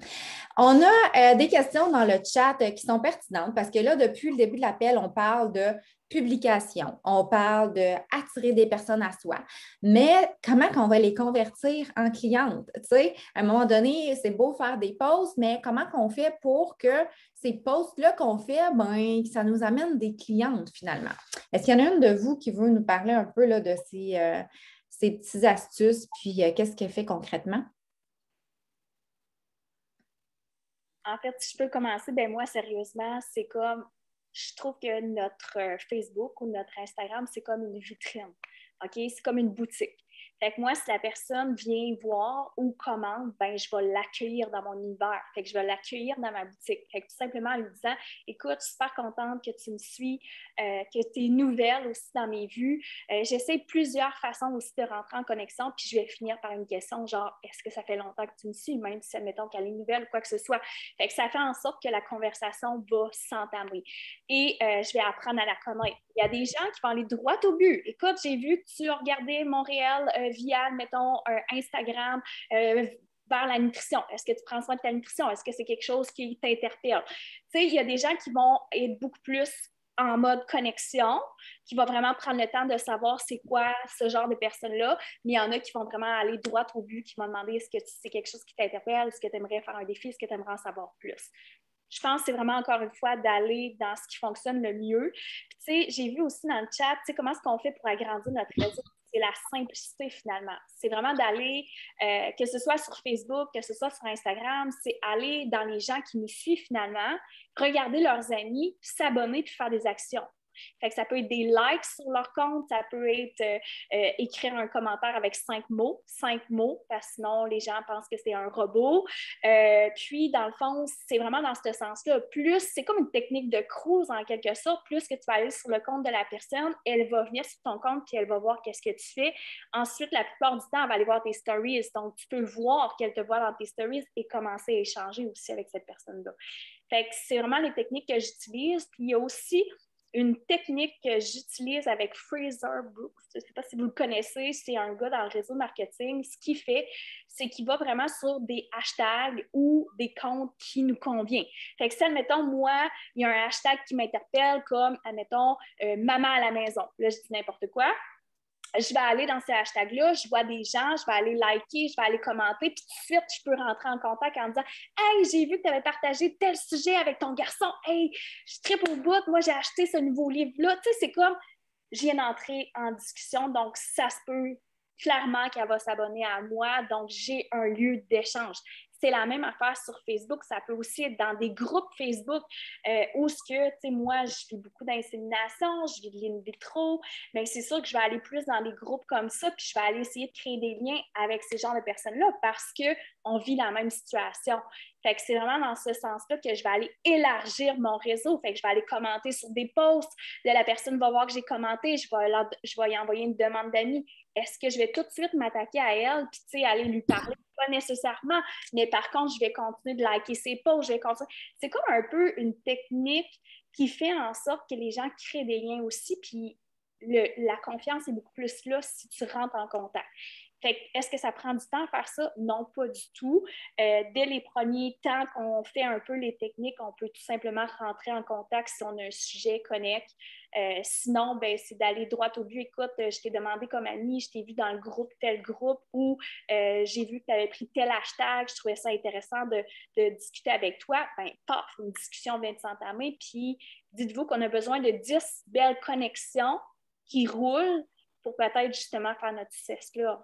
On a des questions dans le chat qui sont pertinentes parce que là, depuis le début de l'appel, on parle de publication, on parle d'attirer des personnes à soi, mais comment on va les convertir en clientes? Tu sais, à un moment donné, c'est beau faire des posts, mais comment on fait pour que ces posts-là qu'on fait, ben, ça nous amène des clientes finalement? Est-ce qu'il y en a une de vous qui veut nous parler un peu là, de ces petites astuces, puis qu'est-ce qu'elle fait concrètement? En fait, si je peux commencer, ben moi, sérieusement, c'est comme, je trouve que notre Facebook ou notre Instagram, c'est comme une vitrine, OK? C'est comme une boutique. Fait que moi, si la personne vient voir ou commande, ben je vais l'accueillir dans mon univers. Fait que je vais l'accueillir dans ma boutique. Fait que tout simplement en lui disant, écoute, je suis super contente que tu me suis, que tu es nouvelle aussi dans mes vues. J'essaie plusieurs façons aussi de rentrer en connexion, puis je vais finir par une question genre, est-ce que ça fait longtemps que tu me suis, même si, admettons qu'elle est nouvelle ou quoi que ce soit. Fait que ça fait en sorte que la conversation va s'entamer. Et je vais apprendre à la connaître. Il y a des gens qui vont aller droit au but. Écoute, j'ai vu que tu regardais mon réel via, mettons, un Instagram vers la nutrition. Est-ce que tu prends soin de ta nutrition? Est-ce que c'est quelque chose qui t'interpelle? Tu sais, il y a des gens qui vont être beaucoup plus en mode connexion, qui vont vraiment prendre le temps de savoir c'est quoi ce genre de personnes-là, mais il y en a qui vont vraiment aller droit au but, qui vont demander est-ce que c'est quelque chose qui t'interpelle, est-ce que tu aimerais faire un défi, est-ce que tu aimerais en savoir plus? Je pense que c'est vraiment, encore une fois, d'aller dans ce qui fonctionne le mieux. Puis, tu sais, j'ai vu aussi dans le chat, tu sais, comment est-ce qu'on fait pour agrandir notre réseau? C'est la simplicité, finalement. C'est vraiment d'aller, que ce soit sur Facebook, que ce soit sur Instagram, c'est aller dans les gens qui nous suivent, finalement, regarder leurs amis, s'abonner puis faire des actions. Fait que ça peut être des likes sur leur compte, ça peut être écrire un commentaire avec 5 mots, parce que sinon les gens pensent que c'est un robot. Puis, dans le fond, c'est vraiment dans ce sens-là. Plus, c'est comme une technique de cruise en quelque sorte, plus que tu vas aller sur le compte de la personne, elle va venir sur ton compte puis elle va voir qu'est-ce que tu fais. Ensuite, la plupart du temps, elle va aller voir tes stories. Donc, tu peux voir qu'elle te voit dans tes stories et commencer à échanger aussi avec cette personne-là. Fait que c'est vraiment les techniques que j'utilise. Puis, il y a aussi une technique que j'utilise avec Fraser Brooks. Je ne sais pas si vous le connaissez, c'est un gars dans le réseau marketing. Ce qu'il fait, c'est qu'il va vraiment sur des hashtags ou des comptes qui nous conviennent. Fait que si, admettons, moi, il y a un hashtag qui m'interpelle comme, admettons, maman à la maison. Là, je dis n'importe quoi. Je vais aller dans ces hashtags-là, je vois des gens, je vais aller liker, je vais aller commenter, puis tout de suite, je peux rentrer en contact en disant « Hey, j'ai vu que tu avais partagé tel sujet avec ton garçon. Hey, je tripe au bout, moi, j'ai acheté ce nouveau livre-là. » Tu sais, c'est comme, je viens d'entrer en discussion, donc ça se peut clairement qu'elle va s'abonner à moi, donc j'ai un lieu d'échange. C'est la même affaire sur Facebook. Ça peut aussi être dans des groupes Facebook où ce que, tu sais, moi, je fais beaucoup d'insémination, je vis de l'in vitro, mais c'est sûr que je vais aller plus dans des groupes comme ça, puis je vais aller essayer de créer des liens avec ces genres de personnes-là parce qu'on vit la même situation. Fait que c'est vraiment dans ce sens-là que je vais aller élargir mon réseau. Fait que je vais aller commenter sur des posts. Là, la personne va voir que j'ai commenté, je vais y envoyer une demande d'amis. Est-ce que je vais tout de suite m'attaquer à elle puis, tu sais, aller lui parler? Pas nécessairement, mais par contre, je vais continuer de liker ses posts, je vais continuer. C'est comme un peu une technique qui fait en sorte que les gens créent des liens aussi, puis la confiance est beaucoup plus là si tu rentres en contact. Fait que, est-ce que ça prend du temps à faire ça? Non, pas du tout. Dès les premiers temps qu'on fait un peu les techniques, on peut tout simplement rentrer en contact si on a un sujet connect. Sinon, ben, c'est d'aller droit au but. Écoute, je t'ai demandé comme amie, je t'ai vu dans le groupe, tel groupe, ou j'ai vu que tu avais pris tel hashtag, je trouvais ça intéressant de discuter avec toi. Ben, paf, une discussion vient de s'entamer, puis dites-vous qu'on a besoin de 10 belles connexions qui roulent pour peut-être justement faire notre succès-là.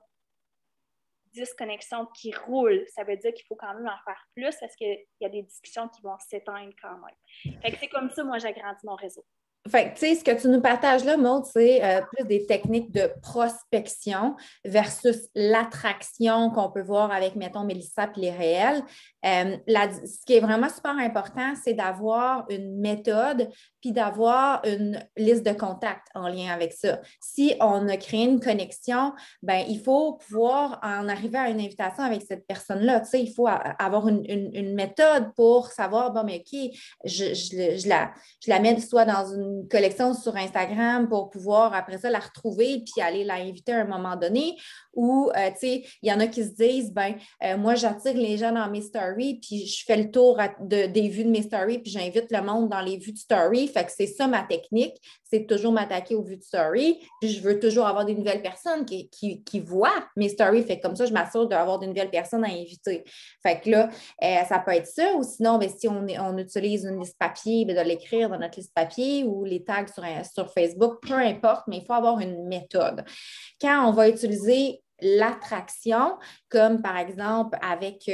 10 connexions qui roulent, ça veut dire qu'il faut quand même en faire plus parce qu'il y a des discussions qui vont s'éteindre quand même. Fait que c'est comme ça, moi, j'agrandis mon réseau. Fait que, tu sais, ce que tu nous partages là, Maud, c'est plus des techniques de prospection versus l'attraction qu'on peut voir avec, mettons, Mélissa puis les réels. Ce qui est vraiment super important, c'est d'avoir une méthode puis d'avoir une liste de contacts en lien avec ça. Si on a créé une connexion, ben il faut pouvoir en arriver à une invitation avec cette personne-là. Tu sais, il faut avoir une méthode pour savoir, bon, mais OK, je la mets soit dans une collection sur Instagram pour pouvoir, après ça, la retrouver puis aller l'inviter à un moment donné. Ou, tu sais, il y en a qui se disent, ben moi, j'attire les gens dans mes stories puis je fais le tour des vues de mes stories puis j'invite le monde dans les vues de stories. Fait que c'est ça ma technique, c'est toujours m'attaquer aux vues de story. Puis je veux toujours avoir des nouvelles personnes qui voient mes stories. Fait que comme ça, je m'assure d'avoir des nouvelles personnes à inviter. Fait que là, ça peut être ça. Ou sinon, bien, si on utilise une liste papier, bien, de l'écrire dans notre liste papier ou les tags sur Facebook, peu importe, mais il faut avoir une méthode. Quand on va utiliser l'attraction, comme par exemple avec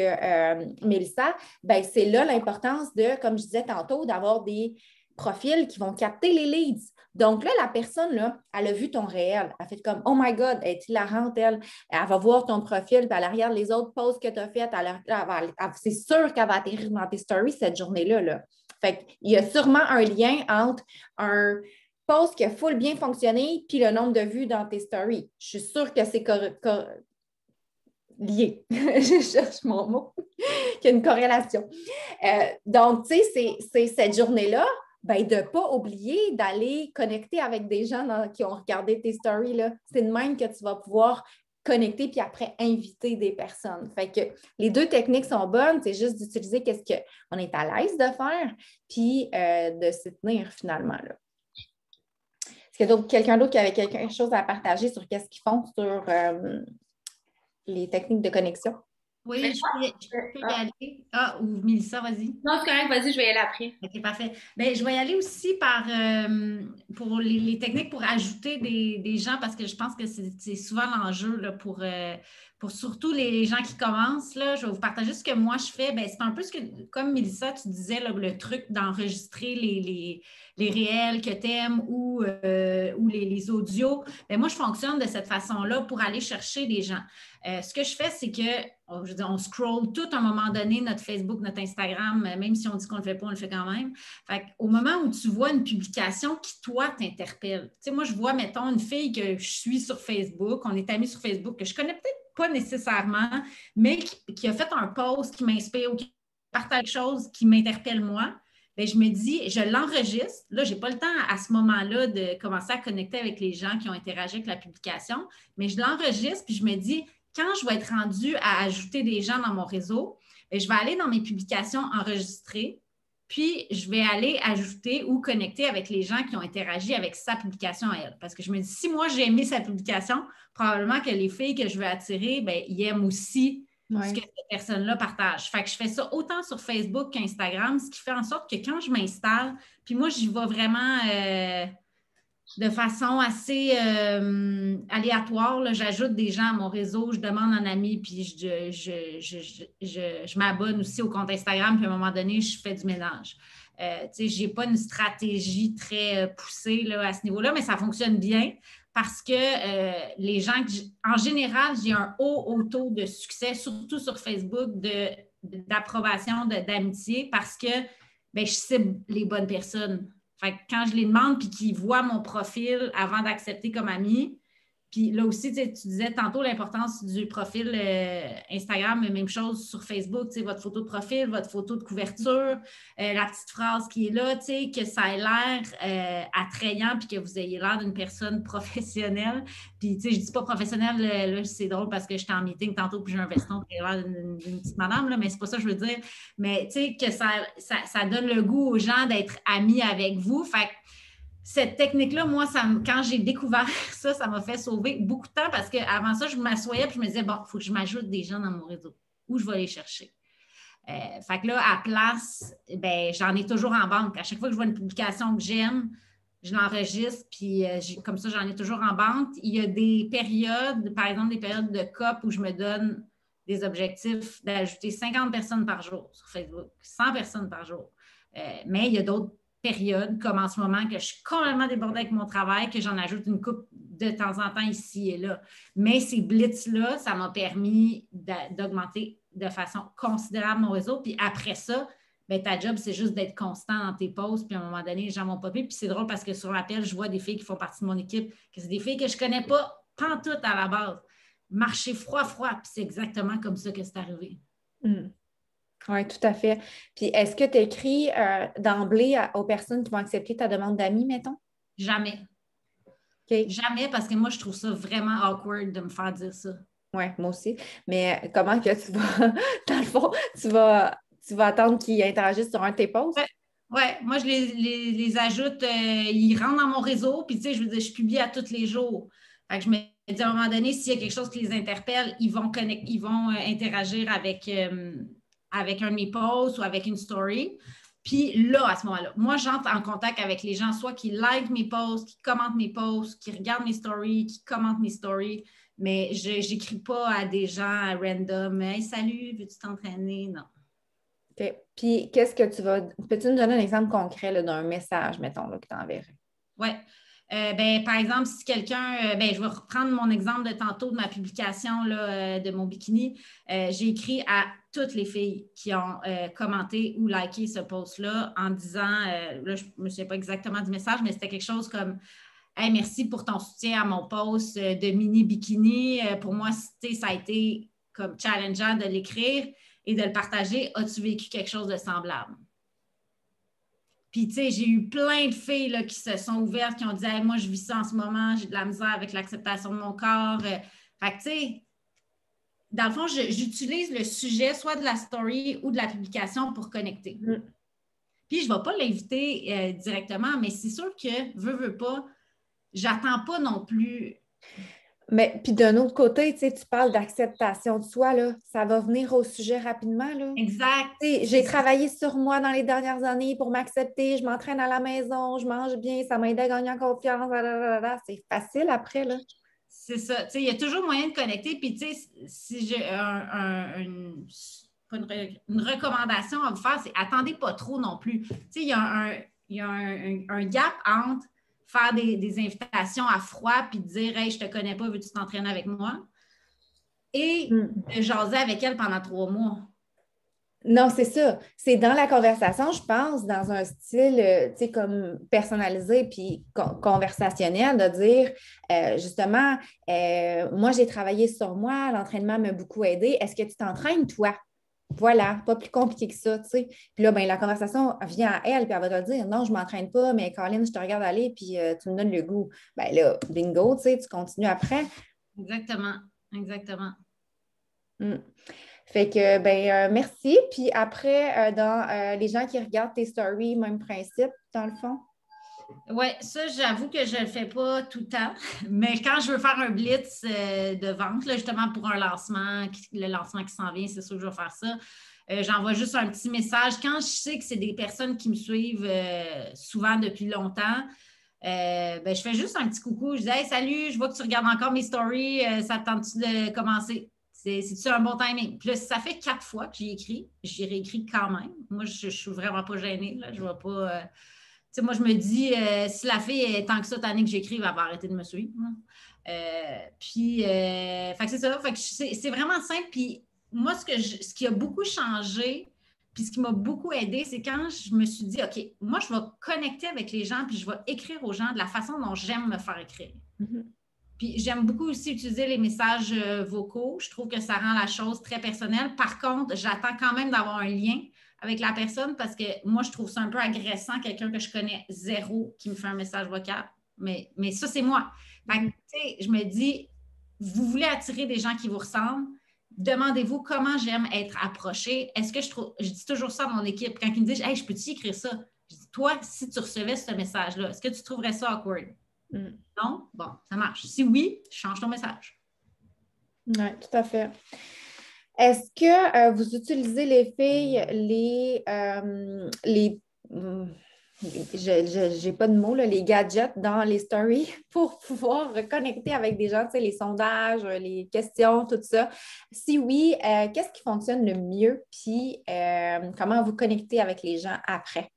Mélissa, ben c'est là l'importance de, comme je disais tantôt, d'avoir des profils qui vont capter les leads. Donc là, la personne, là, elle a vu ton réel. Elle fait comme « Oh my God, elle est hilarante, elle. » Elle va voir ton profil, puis elle regarde les autres posts que tu as faites. C'est sûr qu'elle va atterrir dans tes stories cette journée-là. Là. Fait qu'il y a sûrement un lien entre un post qui a full bien fonctionné puis le nombre de vues dans tes stories. Je suis sûre que c'est lié. Je cherche mon mot. Qu'il y a une corrélation. Donc, tu sais, c'est cette journée-là, ben, de ne pas oublier d'aller connecter avec des gens qui ont regardé tes stories. Là. C'est de même que tu vas pouvoir connecter puis après inviter des personnes. Fait que les deux techniques sont bonnes, c'est juste d'utiliser qu'est-ce qu'on est à l'aise de faire puis de s'y tenir finalement. Là. Est-ce qu'il y a quelqu'un d'autre qui avait quelque chose à partager sur qu'est-ce qu'ils font sur les techniques de connexion? Oui, je peux y aller. Ah, ou Mélissa, vas-y. Non, c'est correct, vas-y, je vais y aller après. OK, parfait. Bien, je vais y aller aussi pour les techniques pour ajouter des gens parce que je pense que c'est souvent l'enjeu là, pour pour surtout les gens qui commencent, là, je vais vous partager ce que moi je fais. Bien, c'est un peu ce que, comme Mélissa, tu disais, là, le truc d'enregistrer les réels que tu aimes ou les audios. Bien, moi, je fonctionne de cette façon-là pour aller chercher des gens. Ce que je fais, c'est que je veux dire, on scroll tout à un moment donné, notre Facebook, notre Instagram, même si on dit qu'on ne le fait pas, on le fait quand même. Fait au moment où tu vois une publication qui, toi, t'interpelle. Tu sais, moi, je vois, mettons, une fille que je suis sur Facebook, on est amis sur Facebook, que je connais peut-être pas nécessairement, mais qui a fait un post qui m'inspire ou qui partage quelque chose qui m'interpelle moi. Bien, je me dis, je l'enregistre. Là, je n'ai pas le temps à ce moment-là de commencer à connecter avec les gens qui ont interagi avec la publication, mais je l'enregistre puis je me dis, quand je vais être rendue à ajouter des gens dans mon réseau, je vais aller dans mes publications enregistrées, puis je vais aller ajouter ou connecter avec les gens qui ont interagi avec sa publication à elle. Parce que je me dis, si moi j'ai aimé sa publication, probablement que les filles que je veux attirer, bien, ils aiment aussi ce que cette personne-là partage. Fait que je fais ça autant sur Facebook qu'Instagram, ce qui fait en sorte que quand je m'installe, puis moi, j'y vais vraiment de façon assez aléatoire. Là, j'ajoute des gens à mon réseau, je demande un ami, puis je m'abonne aussi au compte Instagram, puis à un moment donné, je fais du ménage. Je n'ai pas une stratégie très poussée là, à ce niveau-là, mais ça fonctionne bien parce que les gens, en général, j'ai un haut taux de succès, surtout sur Facebook, d'approbation, d'amitié, parce que je cible les bonnes personnes. Fait que quand je les demande puis qu'ils voient mon profil avant d'accepter comme ami, puis là aussi, tu disais tantôt l'importance du profil Instagram, mais même chose sur Facebook, votre photo de profil, votre photo de couverture, la petite phrase qui est là, que ça ait l'air attrayant puis que vous ayez l'air d'une personne professionnelle. Puis, je ne dis pas professionnelle, là, c'est drôle parce que j'étais en meeting tantôt puis j'ai un veston qui a l'air d'une petite madame, là, mais c'est pas ça que je veux dire. Mais, que ça donne le goût aux gens d'être amis avec vous. Fait que, cette technique-là, moi, quand j'ai découvert ça, ça m'a fait sauver beaucoup de temps parce qu'avant ça, je m'assoyais et je me disais, bon, il faut que je m'ajoute des gens dans mon réseau. Où je vais les chercher? Fait que là, à place, j'en ai toujours en banque. À chaque fois que je vois une publication que j'aime, je l'enregistre, puis comme ça, j'en ai toujours en banque. Il y a des périodes, par exemple, des périodes de COP où je me donne des objectifs d'ajouter 50 personnes par jour sur Facebook, 100 personnes par jour. Mais il y a d'autres période, comme en ce moment, que je suis complètement débordée avec mon travail, que j'en ajoute une coupe de temps en temps ici et là. Mais ces blitz-là, ça m'a permis d'augmenter de façon considérable mon réseau. Puis après ça, ta job, c'est juste d'être constant dans tes posts. Puis à un moment donné, les gens vont popper. Puis c'est drôle parce que sur l'appel, je vois des filles qui font partie de mon équipe, que c'est des filles que je ne connais pas pantoute à la base. Marcher froid. Puis c'est exactement comme ça que c'est arrivé. Oui, tout à fait. Puis, est-ce que tu écris d'emblée aux personnes qui vont accepter ta demande d'amis, mettons? Jamais. Okay. Jamais, parce que moi, je trouve ça vraiment awkward de me faire dire ça. Oui, moi aussi. Mais comment que tu vas, dans le fond, tu vas attendre qu'ils interagissent sur un de tes posts? Oui, moi, je les ajoute, ils rentrent dans mon réseau, puis tu sais, je veux dire, je publie à tous les jours. Fait que je me dis, à un moment donné, s'il y a quelque chose qui les interpelle, ils vont interagir avec un de mes posts ou avec une story. Puis là, à ce moment-là, moi, j'entre en contact avec les gens, soit qui like mes posts, qui commentent mes posts, qui regardent mes stories, qui commentent mes stories, mais je n'écris pas à des gens random. « Hey, salut, veux-tu t'entraîner? » Non. OK. Puis, peux-tu nous donner un exemple concret là, d'un message, mettons, là, que tu enverrais? Oui. Par exemple, si quelqu'un, je vais reprendre mon exemple de tantôt de ma publication là, de mon bikini. J'ai écrit à toutes les filles qui ont commenté ou liké ce post-là en disant, là, je ne me souviens pas exactement du message, mais c'était quelque chose comme « Hey, merci pour ton soutien à mon post de mini bikini. Pour moi, ça a été comme challengeant de l'écrire et de le partager. As-tu vécu quelque chose de semblable? » Puis, tu sais, j'ai eu plein de filles là, qui se sont ouvertes, qui ont dit hey, « Moi, je vis ça en ce moment, j'ai de la misère avec l'acceptation de mon corps. » Fait que, tu sais, dans le fond, j'utilise le sujet soit de la story ou de la publication pour connecter. Puis, je ne vais pas l'inviter directement, mais c'est sûr que, veux pas, j'attends pas non plus. Mais puis d'un autre côté, tu parles d'acceptation de soi, là, ça va venir au sujet rapidement. Là. Exact. J'ai travaillé sur moi dans les dernières années pour m'accepter, je m'entraîne à la maison, je mange bien, ça m'aide à gagner en confiance, c'est facile après. Là. C'est ça. Tu sais, il y a toujours moyen de connecter. Puis, tu sais, si j'ai une recommandation à vous faire, c'est attendez pas trop non plus. Tu sais, il y a un gap entre faire des invitations à froid puis dire hey, je te connais pas, veux-tu t'entraîner avec moi? Et de jaser avec elle pendant 3 mois. Non, c'est ça. C'est dans la conversation, je pense, dans un style, tu sais, comme personnalisé puis conversationnel, de dire, justement, moi, j'ai travaillé sur moi, l'entraînement m'a beaucoup aidé. Est-ce que tu t'entraînes, toi? Voilà, pas plus compliqué que ça, tu sais. Puis là, ben, la conversation vient à elle, puis elle va te dire, non, je ne m'entraîne pas, mais Colin, je te regarde aller, puis tu me donnes le goût. Ben là, bingo, tu sais, tu continues après. Exactement, exactement. Fait que, merci. Puis après, dans les gens qui regardent tes stories, même principe, dans le fond? Oui, ça, j'avoue que je ne le fais pas tout le temps. Mais quand je veux faire un blitz de vente, là, justement pour un lancement, le lancement qui s'en vient, c'est sûr que je vais faire ça. J'envoie juste un petit message. Quand je sais que c'est des personnes qui me suivent souvent depuis longtemps, je fais juste un petit coucou. Je dis hey, salut, je vois que tu regardes encore mes stories. Ça te tente-tu de commencer? C'est-tu un bon timing? Puis là, si ça fait 4 fois que j'y écris, j'y réécris quand même. Moi, je ne suis vraiment pas gênée. Là. Je ne vais pas. Tu sais, moi, je me dis, si la fille est tant que ça, tannée que j'écrive, elle va arrêter de me suivre. Fait que c'est ça. Fait que c'est vraiment simple. Puis moi, ce qui a beaucoup changé, puis ce qui m'a beaucoup aidé, c'est quand je me suis dit, OK, moi, je vais connecter avec les gens, puis je vais écrire aux gens de la façon dont j'aime me faire écrire. Mm-hmm. Puis j'aime beaucoup aussi utiliser les messages vocaux. Je trouve que ça rend la chose très personnelle. Par contre, j'attends quand même d'avoir un lien avec la personne parce que moi, je trouve ça un peu agressant, quelqu'un que je connais zéro qui me fait un message vocal. Mais ça, c'est moi. Fait que, tu sais, je me dis, vous voulez attirer des gens qui vous ressemblent, demandez-vous comment j'aime être approchée. Est-ce que je dis toujours ça à mon équipe. Quand ils me disent, hey, je peux-tu écrire ça? Je dis, toi, si tu recevais ce message-là, est-ce que tu trouverais ça awkward? Non? Bon, ça marche. Si oui, change ton message. Oui, tout à fait. Est-ce que vous utilisez les filles, j'ai pas de mots, là, les gadgets dans les stories pour pouvoir reconnecter avec des gens, tu sais, les sondages, les questions, tout ça? Si oui, qu'est-ce qui fonctionne le mieux? Puis comment vous connectez avec les gens après?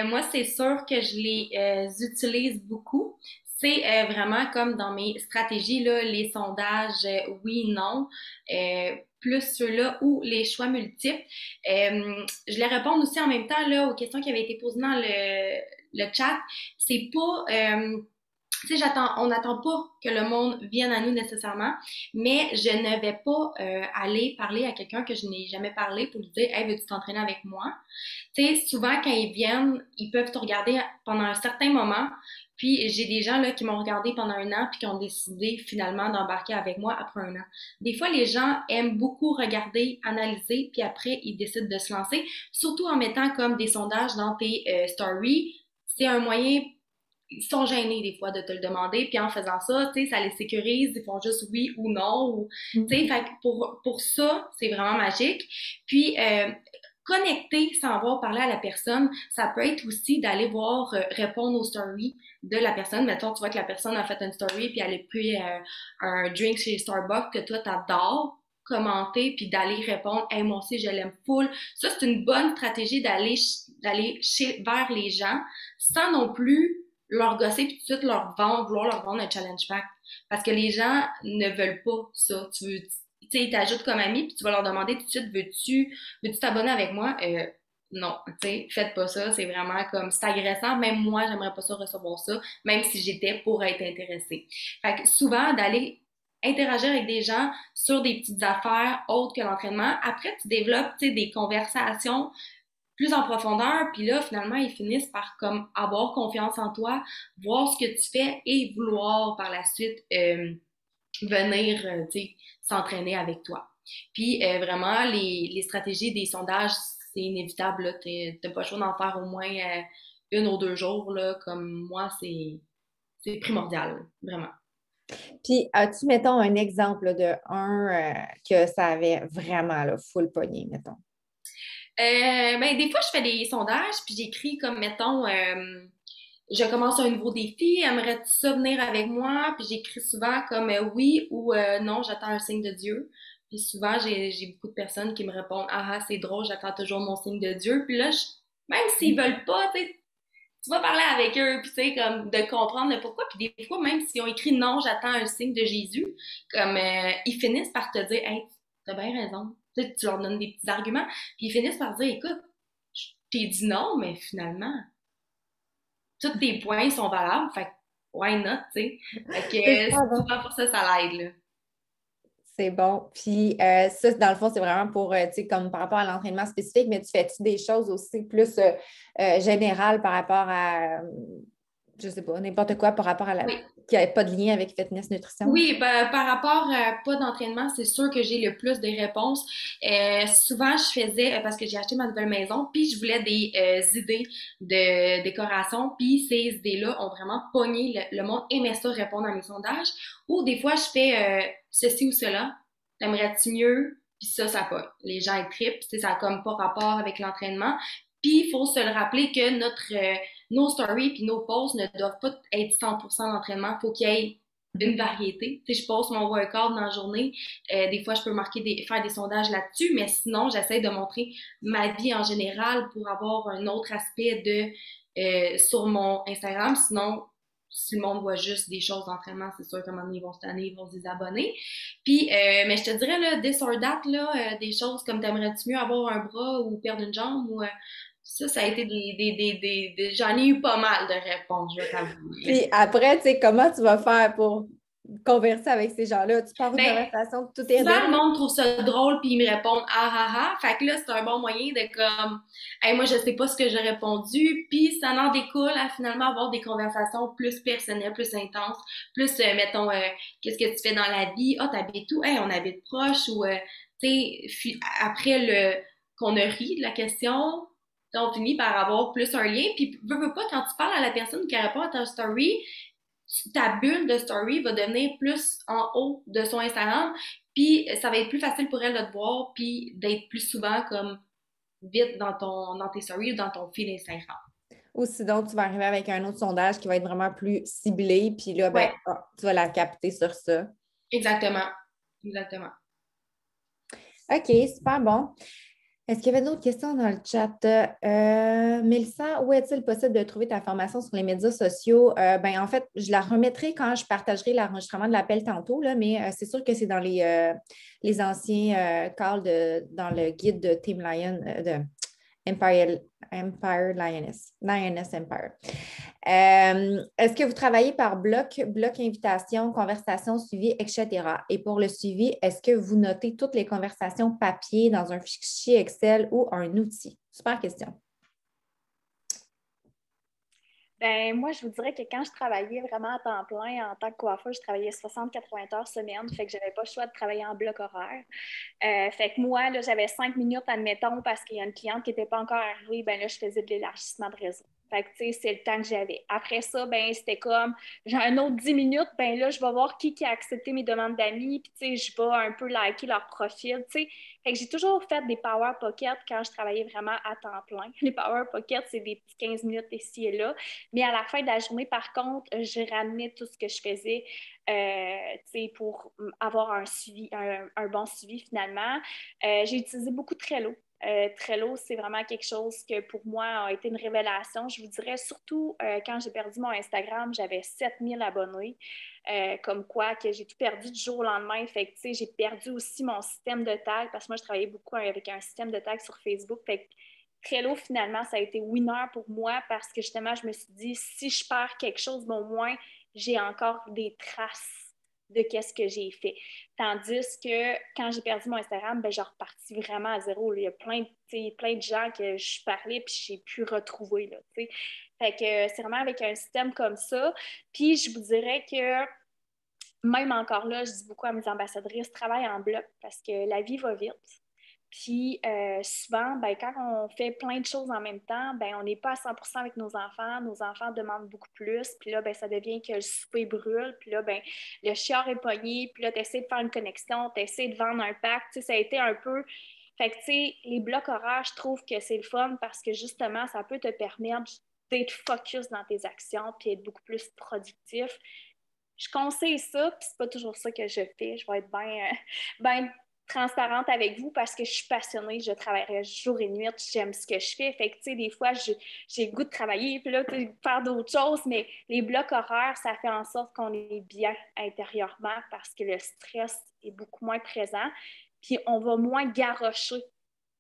Moi, c'est sûr que je les utilise beaucoup. C'est vraiment comme dans mes stratégies, là, les sondages oui, non, plus ceux-là ou les choix multiples. Je les réponds aussi en même temps là, aux questions qui avaient été posées dans le chat. C'est pas... tu sais, on n'attend pas que le monde vienne à nous nécessairement, mais je ne vais pas aller parler à quelqu'un que je n'ai jamais parlé pour lui dire « Hey, veux-tu t'entraîner avec moi? » Tu sais, souvent, quand ils viennent, ils peuvent te regarder pendant un certain moment, puis j'ai des gens là qui m'ont regardé pendant 1 an puis qui ont décidé finalement d'embarquer avec moi après 1 an. Des fois, les gens aiment beaucoup regarder, analyser, puis après, ils décident de se lancer, surtout en mettant comme des sondages dans tes stories. C'est un moyen ils sont gênés des fois de te le demander, puis en faisant ça, tu sais, ça les sécurise, ils font juste oui ou non, ou, tu sais, fait que pour ça, c'est vraiment magique. Puis, connecter sans avoir parlé à la personne, ça peut être aussi d'aller voir, répondre aux stories de la personne. Mettons, tu vois que la personne a fait une story, puis elle a pris un drink chez Starbucks que toi, t'adores, commenter puis d'aller répondre hey moi aussi je l'aime full. Ça c'est une bonne stratégie d'aller vers les gens sans non plus leur gosser puis tout de suite vouloir leur vendre un challenge pack parce que les gens ne veulent pas ça. Tu sais, ils t'ajoutent comme ami puis tu vas leur demander tout de suite veux-tu t'abonner avec moi? Non, tu sais, faites pas ça, c'est vraiment comme c'est agressant, même moi j'aimerais pas ça recevoir ça, même si j'étais pour être intéressée. Fait que souvent d'aller interagir avec des gens sur des petites affaires autres que l'entraînement. Après, tu développes, tu sais, des conversations plus en profondeur, puis là, finalement, ils finissent par comme avoir confiance en toi, voir ce que tu fais et vouloir par la suite venir, tu sais, s'entraîner avec toi. Puis vraiment, les stratégies des sondages, c'est inévitable, là, t'as pas le choix d'en faire au moins 1 ou 2 jours, là, comme moi, c'est primordial, vraiment. Puis, as-tu, mettons, un exemple là, de que ça avait vraiment là, full pogné, mettons? Ben, des fois, je fais des sondages, puis j'écris comme, mettons, je commence un nouveau défi, aimerais-tu ça venir avec moi? Puis j'écris souvent comme oui ou non, j'attends un signe de Dieu. Puis souvent, j'ai beaucoup de personnes qui me répondent, ah, c'est drôle, j'attends toujours mon signe de Dieu. Puis là, même s'ils veulent pas, tu vas parler avec eux, puis tu sais, comme de comprendre le pourquoi. Puis des fois, même s'ils ont écrit non, j'attends un signe de Jésus, comme ils finissent par te dire, hey, t'as bien raison. Tu leur donnes des petits arguments, puis ils finissent par dire, écoute, je t'ai dit non, mais finalement, tous tes points sont valables, fait que why not, tu sais. Fait C'est que ça, bon. souvent pour ça, ça l'aide, là. C'est bon. Puis ça, dans le fond, c'est vraiment pour, tu sais, comme par rapport à l'entraînement spécifique, mais tu fais-tu des choses aussi plus générales par rapport à, je sais pas, n'importe quoi par rapport à la... Oui. qui n'avait pas de lien avec fitness nutrition? Oui, ben, par rapport à pas d'entraînement, c'est sûr que j'ai le plus de réponses. Souvent, je faisais, parce que j'ai acheté ma nouvelle maison, puis je voulais des idées de décoration, puis ces idées-là ont vraiment pogné. Le monde aimait ça répondre à mes sondages. Ou des fois, je fais ceci ou cela. T'aimerais-tu mieux? Puis ça pogne. Les gens, ils trippent. Tu sais, ça a comme pas rapport avec l'entraînement. Puis, il faut se le rappeler que nos stories puis nos posts ne doivent pas être 100% d'entraînement. Faut qu'il y ait une variété. Tu sais, je poste mon workout dans la journée. Des fois, je peux faire des sondages là-dessus, mais sinon, j'essaie de montrer ma vie en général pour avoir un autre aspect sur mon Instagram. Sinon, si le monde voit juste des choses d'entraînement, c'est sûr qu'à un moment donné, ils vont se tanner, ils vont se désabonner. Puis, mais je te dirais, là, this or that, là, des choses comme t'aimerais-tu mieux avoir un bras ou perdre une jambe ou ça a été j'en ai eu pas mal de réponses, je vais t'avouer. Puis après, tu sais, comment tu vas faire pour converser avec ces gens-là? Tu pars une Ben, conversation, tout est souvent, le bien. monde trouve ça drôle, puis ils me répondent ah ah ah. Fait que là, c'est un bon moyen de comme, hey, moi, je sais pas ce que j'ai répondu, puis ça en découle à finalement avoir des conversations plus personnelles, plus intenses, plus, mettons, qu'est-ce que tu fais dans la vie? Ah, t'habites où? Hey, on habite proche, ou, tu sais, après qu'on a ri de la question, on finit par avoir plus un lien, puis veux pas, quand tu parles à la personne qui répond à ta story, ta bulle de story va devenir plus en haut de son Instagram, puis ça va être plus facile pour elle de te voir, puis d'être plus souvent comme vite dans tes stories ou dans ton feed Instagram. Ou sinon, tu vas arriver avec un autre sondage qui va être vraiment plus ciblé, puis là, ben, Ouais, tu vas la capter sur ça. exactement. Exactement. OK, super bon. Est-ce qu'il y avait d'autres questions dans le chat? Mélissa, où est-il possible de trouver ta formation sur les médias sociaux? Ben, en fait, je la remettrai quand je partagerai l'enregistrement de l'appel tantôt, là, mais c'est sûr que c'est dans les anciens calls dans le guide de Team Lion, de Empire Lioness Empire. Est-ce que vous travaillez par bloc invitation, conversation, suivi, etc.? Et pour le suivi, est-ce que vous notez toutes les conversations papier dans un fichier Excel ou un outil? Super question. Ben, moi, je vous dirais que quand je travaillais vraiment à temps plein en tant que coiffeur, je travaillais 60-80 heures semaine, fait que j'avais pas le choix de travailler en bloc horaire. Fait que moi, là, j'avais 5 minutes, admettons, parce qu'il y a une cliente qui n'était pas encore arrivée, ben là, je faisais de l'élargissement de réseau. Fait que, tu sais, c'est le temps que j'avais. Après ça, ben c'était comme, j'ai un autre 10 minutes, ben là, je vais voir qui a accepté mes demandes d'amis, puis tu sais, je vais un peu liker leur profil, tu sais. Fait que j'ai toujours fait des Power Pocket quand je travaillais vraiment à temps plein. Les Power Pocket, c'est des petits 15 minutes ici et là. Mais à la fin de la journée, par contre, je ramenais tout ce que je faisais pour avoir un suivi, un bon suivi finalement. J'ai utilisé beaucoup Trello. Trello, c'est vraiment quelque chose que pour moi a été une révélation. Je vous dirais surtout quand j'ai perdu mon Instagram, j'avais 7000 abonnés. Comme quoi que j'ai tout perdu du jour au lendemain. Fait que, j'ai perdu aussi mon système de tag parce que moi, je travaillais beaucoup avec un système de tag sur Facebook. Fait que Trello, finalement, ça a été winner pour moi parce que justement, je me suis dit, si je perds quelque chose, bon, au moins, j'ai encore des traces de qu'est-ce que j'ai fait. Tandis que quand j'ai perdu mon Instagram, ben, j'ai reparti vraiment à zéro. Il y a plein de gens que je parlais puis j'ai pu retrouver. Là, t'sais. Fait que c'est vraiment avec un système comme ça. Puis je vous dirais que même encore là, je dis beaucoup à mes ambassadrices, travaille en bloc parce que la vie va vite. Puis souvent, ben, quand on fait plein de choses en même temps, ben, on n'est pas à 100% avec nos enfants demandent beaucoup plus, puis là, ben, ça devient que le souper brûle, puis là, ben, le chiard est pogné, puis là, tu essaies de faire une connexion, tu essaies de vendre un pack, tu sais, ça a été un peu... Fait que, tu sais, les blocs horaires, je trouve que c'est le fun parce que justement, ça peut te permettre d'être focus dans tes actions puis être beaucoup plus productif. Je conseille ça, puis c'est pas toujours ça que je fais. Je vais être bien transparente avec vous parce que je suis passionnée, je travaillerai jour et nuit, j'aime ce que je fais. Fait que, tu sais, des fois, j'ai le goût de travailler, puis là, faire d'autres choses, mais les blocs horaires, ça fait en sorte qu'on est bien intérieurement parce que le stress est beaucoup moins présent, puis on va moins garrocher.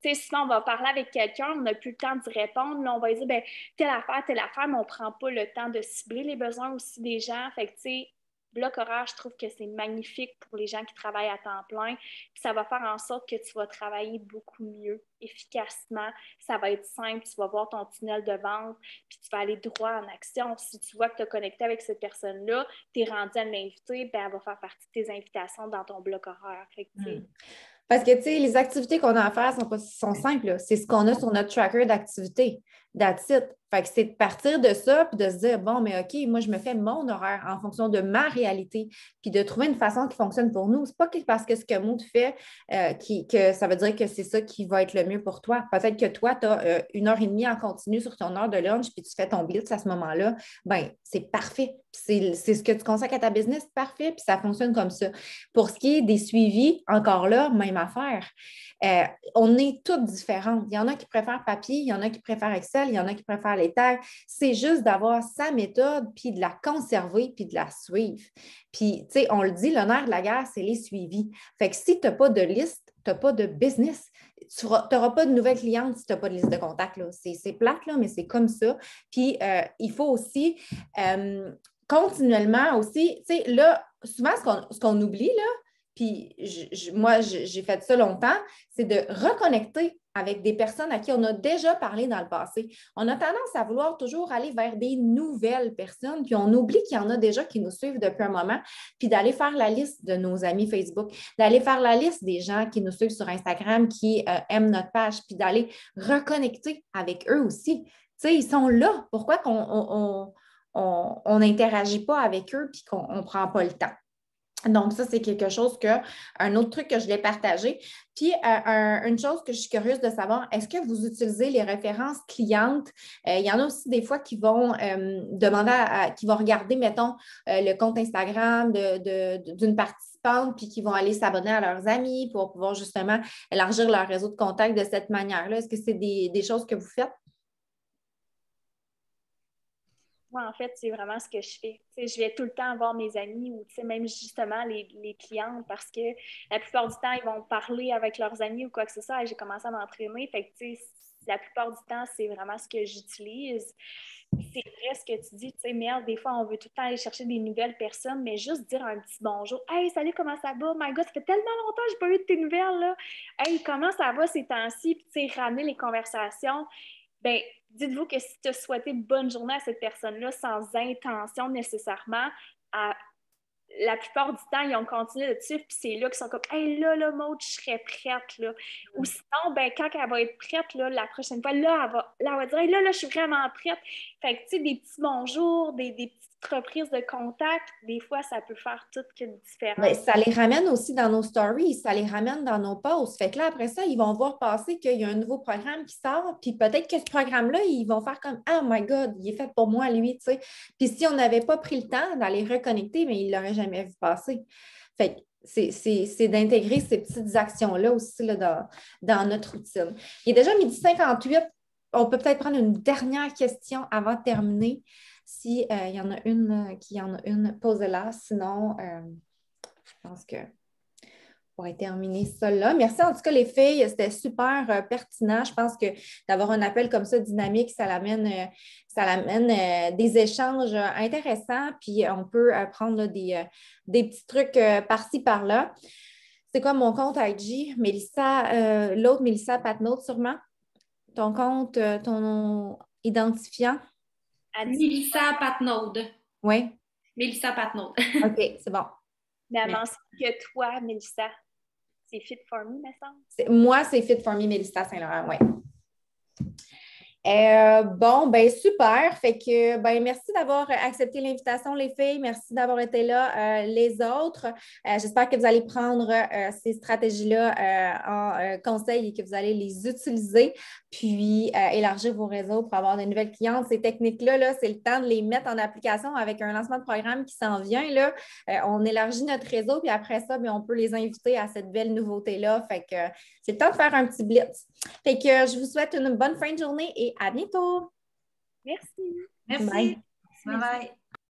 Tu sais, sinon, on va parler avec quelqu'un, on n'a plus le temps d'y répondre. Là, on va dire, ben telle affaire, mais on ne prend pas le temps de cibler les besoins aussi des gens. Fait que, tu sais, bloc horaire, je trouve que c'est magnifique pour les gens qui travaillent à temps plein. Puis ça va faire en sorte que tu vas travailler beaucoup mieux, efficacement. Ça va être simple, tu vas voir ton tunnel de vente, puis tu vas aller droit en action. Si tu vois que tu as connecté avec cette personne-là, tu es rendu à l'inviter, ben elle va faire partie de tes invitations dans ton bloc horaire. Fait que, Parce que, tu sais, les activités qu'on a à faire sont simples, là. C'est ce qu'on a sur notre tracker d'activité. That's it. Fait que c'est de partir de ça puis de se dire, bon, mais OK, moi, je me fais mon horaire en fonction de ma réalité puis de trouver une façon qui fonctionne pour nous. C'est pas parce que ce que Maud fait que ça veut dire que c'est ça qui va être le mieux pour toi. Peut-être que toi, tu as 1 heure et demie en continu sur ton heure de lunch puis tu fais ton blitz à ce moment-là. Bien, c'est parfait. C'est ce que tu consacres à ta business, parfait, puis ça fonctionne comme ça. Pour ce qui est des suivis, encore là, même affaire. On est toutes différentes. Il y en a qui préfèrent papier, il y en a qui préfèrent Excel, il y en a qui préfèrent les tags. C'est juste d'avoir sa méthode, puis de la conserver, puis de la suivre. Puis, tu sais, on le dit, le nerf de la guerre, c'est les suivis. Fait que si tu n'as pas de liste, tu n'as pas de business. Tu n'auras pas de nouvelles clientes si tu n'as pas de liste de contacts. C'est plate, là, mais c'est comme ça. Puis, il faut aussi continuellement aussi, tu sais, là, souvent, ce qu'on oublie, là, puis moi, j'ai fait ça longtemps, c'est de reconnecter avec des personnes à qui on a déjà parlé dans le passé. On a tendance à vouloir toujours aller vers des nouvelles personnes, puis on oublie qu'il y en a déjà qui nous suivent depuis un moment, puis d'aller faire la liste de nos amis Facebook, d'aller faire la liste des gens qui nous suivent sur Instagram, qui aiment notre page, puis d'aller reconnecter avec eux aussi. Tu sais, ils sont là. Pourquoi on n'interagit pas avec eux puis qu'on ne prend pas le temps? Donc, ça, c'est quelque chose un autre truc que je voulais partager. Puis, une chose que je suis curieuse de savoir, est-ce que vous utilisez les références clientes? Il y en a aussi des fois qui vont demander qui vont regarder, mettons, le compte Instagram d'une participante, puis qui vont aller s'abonner à leurs amis pour pouvoir justement élargir leur réseau de contacts de cette manière-là. Est-ce que c'est des choses que vous faites? Moi, en fait, c'est vraiment ce que je fais. T'sais, je vais tout le temps voir mes amis ou même justement les clientes parce que la plupart du temps, ils vont parler avec leurs amis ou quoi que ce soit et j'ai commencé à m'entraîner. Fait que, la plupart du temps, c'est vraiment ce que j'utilise. C'est vrai ce que tu dis, tu sais, merde, des fois, on veut tout le temps aller chercher des nouvelles personnes, mais juste dire un petit bonjour. Hey, salut, comment ça va? My God, ça fait tellement longtemps que je n'ai pas eu de tes nouvelles, là. Hey, comment ça va ces temps-ci? Puis, tu sais, ramener les conversations. Ben, dites-vous que si tu as souhaité bonne journée à cette personne-là sans intention nécessairement, la plupart du temps, ils ont continué de suivre, puis c'est là qu'ils sont comme hey, là, Maud, je serais prête, là. Ou sinon, ben, quand elle va être prête, là, la prochaine fois, là, elle va dire hey, là, je suis vraiment prête. Fait que, tu sais, des petits bonjours, des petites reprises de contact, des fois, ça peut faire toute une différence. Bien, ça les ramène aussi dans nos stories, ça les ramène dans nos posts. Fait que là, après ça, ils vont voir passer qu'il y a un nouveau programme qui sort, puis peut-être que ce programme-là, ils vont faire comme oh my God, il est fait pour moi, lui, tu sais. Puis si on n'avait pas pris le temps d'aller reconnecter, mais ils ne l'auraient jamais vu passer. Fait que c'est d'intégrer ces petites actions-là aussi là, dans notre routine. Il est déjà 12h58. On peut peut-être prendre une dernière question avant de terminer. S'il y en a une, posez-la. Sinon, je pense que pourrait terminer ça là. Merci en tout cas, les filles. C'était super pertinent. Je pense que d'avoir un appel comme ça dynamique, ça l'amène des échanges intéressants. Puis on peut prendre là, des petits trucs par-ci, par-là. C'est quoi mon compte IG? Mélissa, l'autre Mélissa Patnaud, sûrement. Ton compte, ton identifiant? Mélissa Patnaud. Oui. Mélissa Patnaud. OK, c'est bon. Mais elle mentionne que toi, Mélissa, c'est Fit for Me, me semble. Moi, c'est Fit for Me, Mélissa Saint-Laurent, oui. Bon, ben super. Fait que ben merci d'avoir accepté l'invitation, les filles. Merci d'avoir été là, les autres. J'espère que vous allez prendre ces stratégies-là en conseil et que vous allez les utiliser, puis élargir vos réseaux pour avoir de nouvelles clientes. Ces techniques-là, là, c'est le temps de les mettre en application avec un lancement de programme qui s'en vient. Là. On élargit notre réseau, puis après ça, bien, on peut les inviter à cette belle nouveauté-là. Fait que c'est le temps de faire un petit blitz. Fait que je vous souhaite une bonne fin de journée et à bientôt. Merci. Merci. Bye. Bye bye.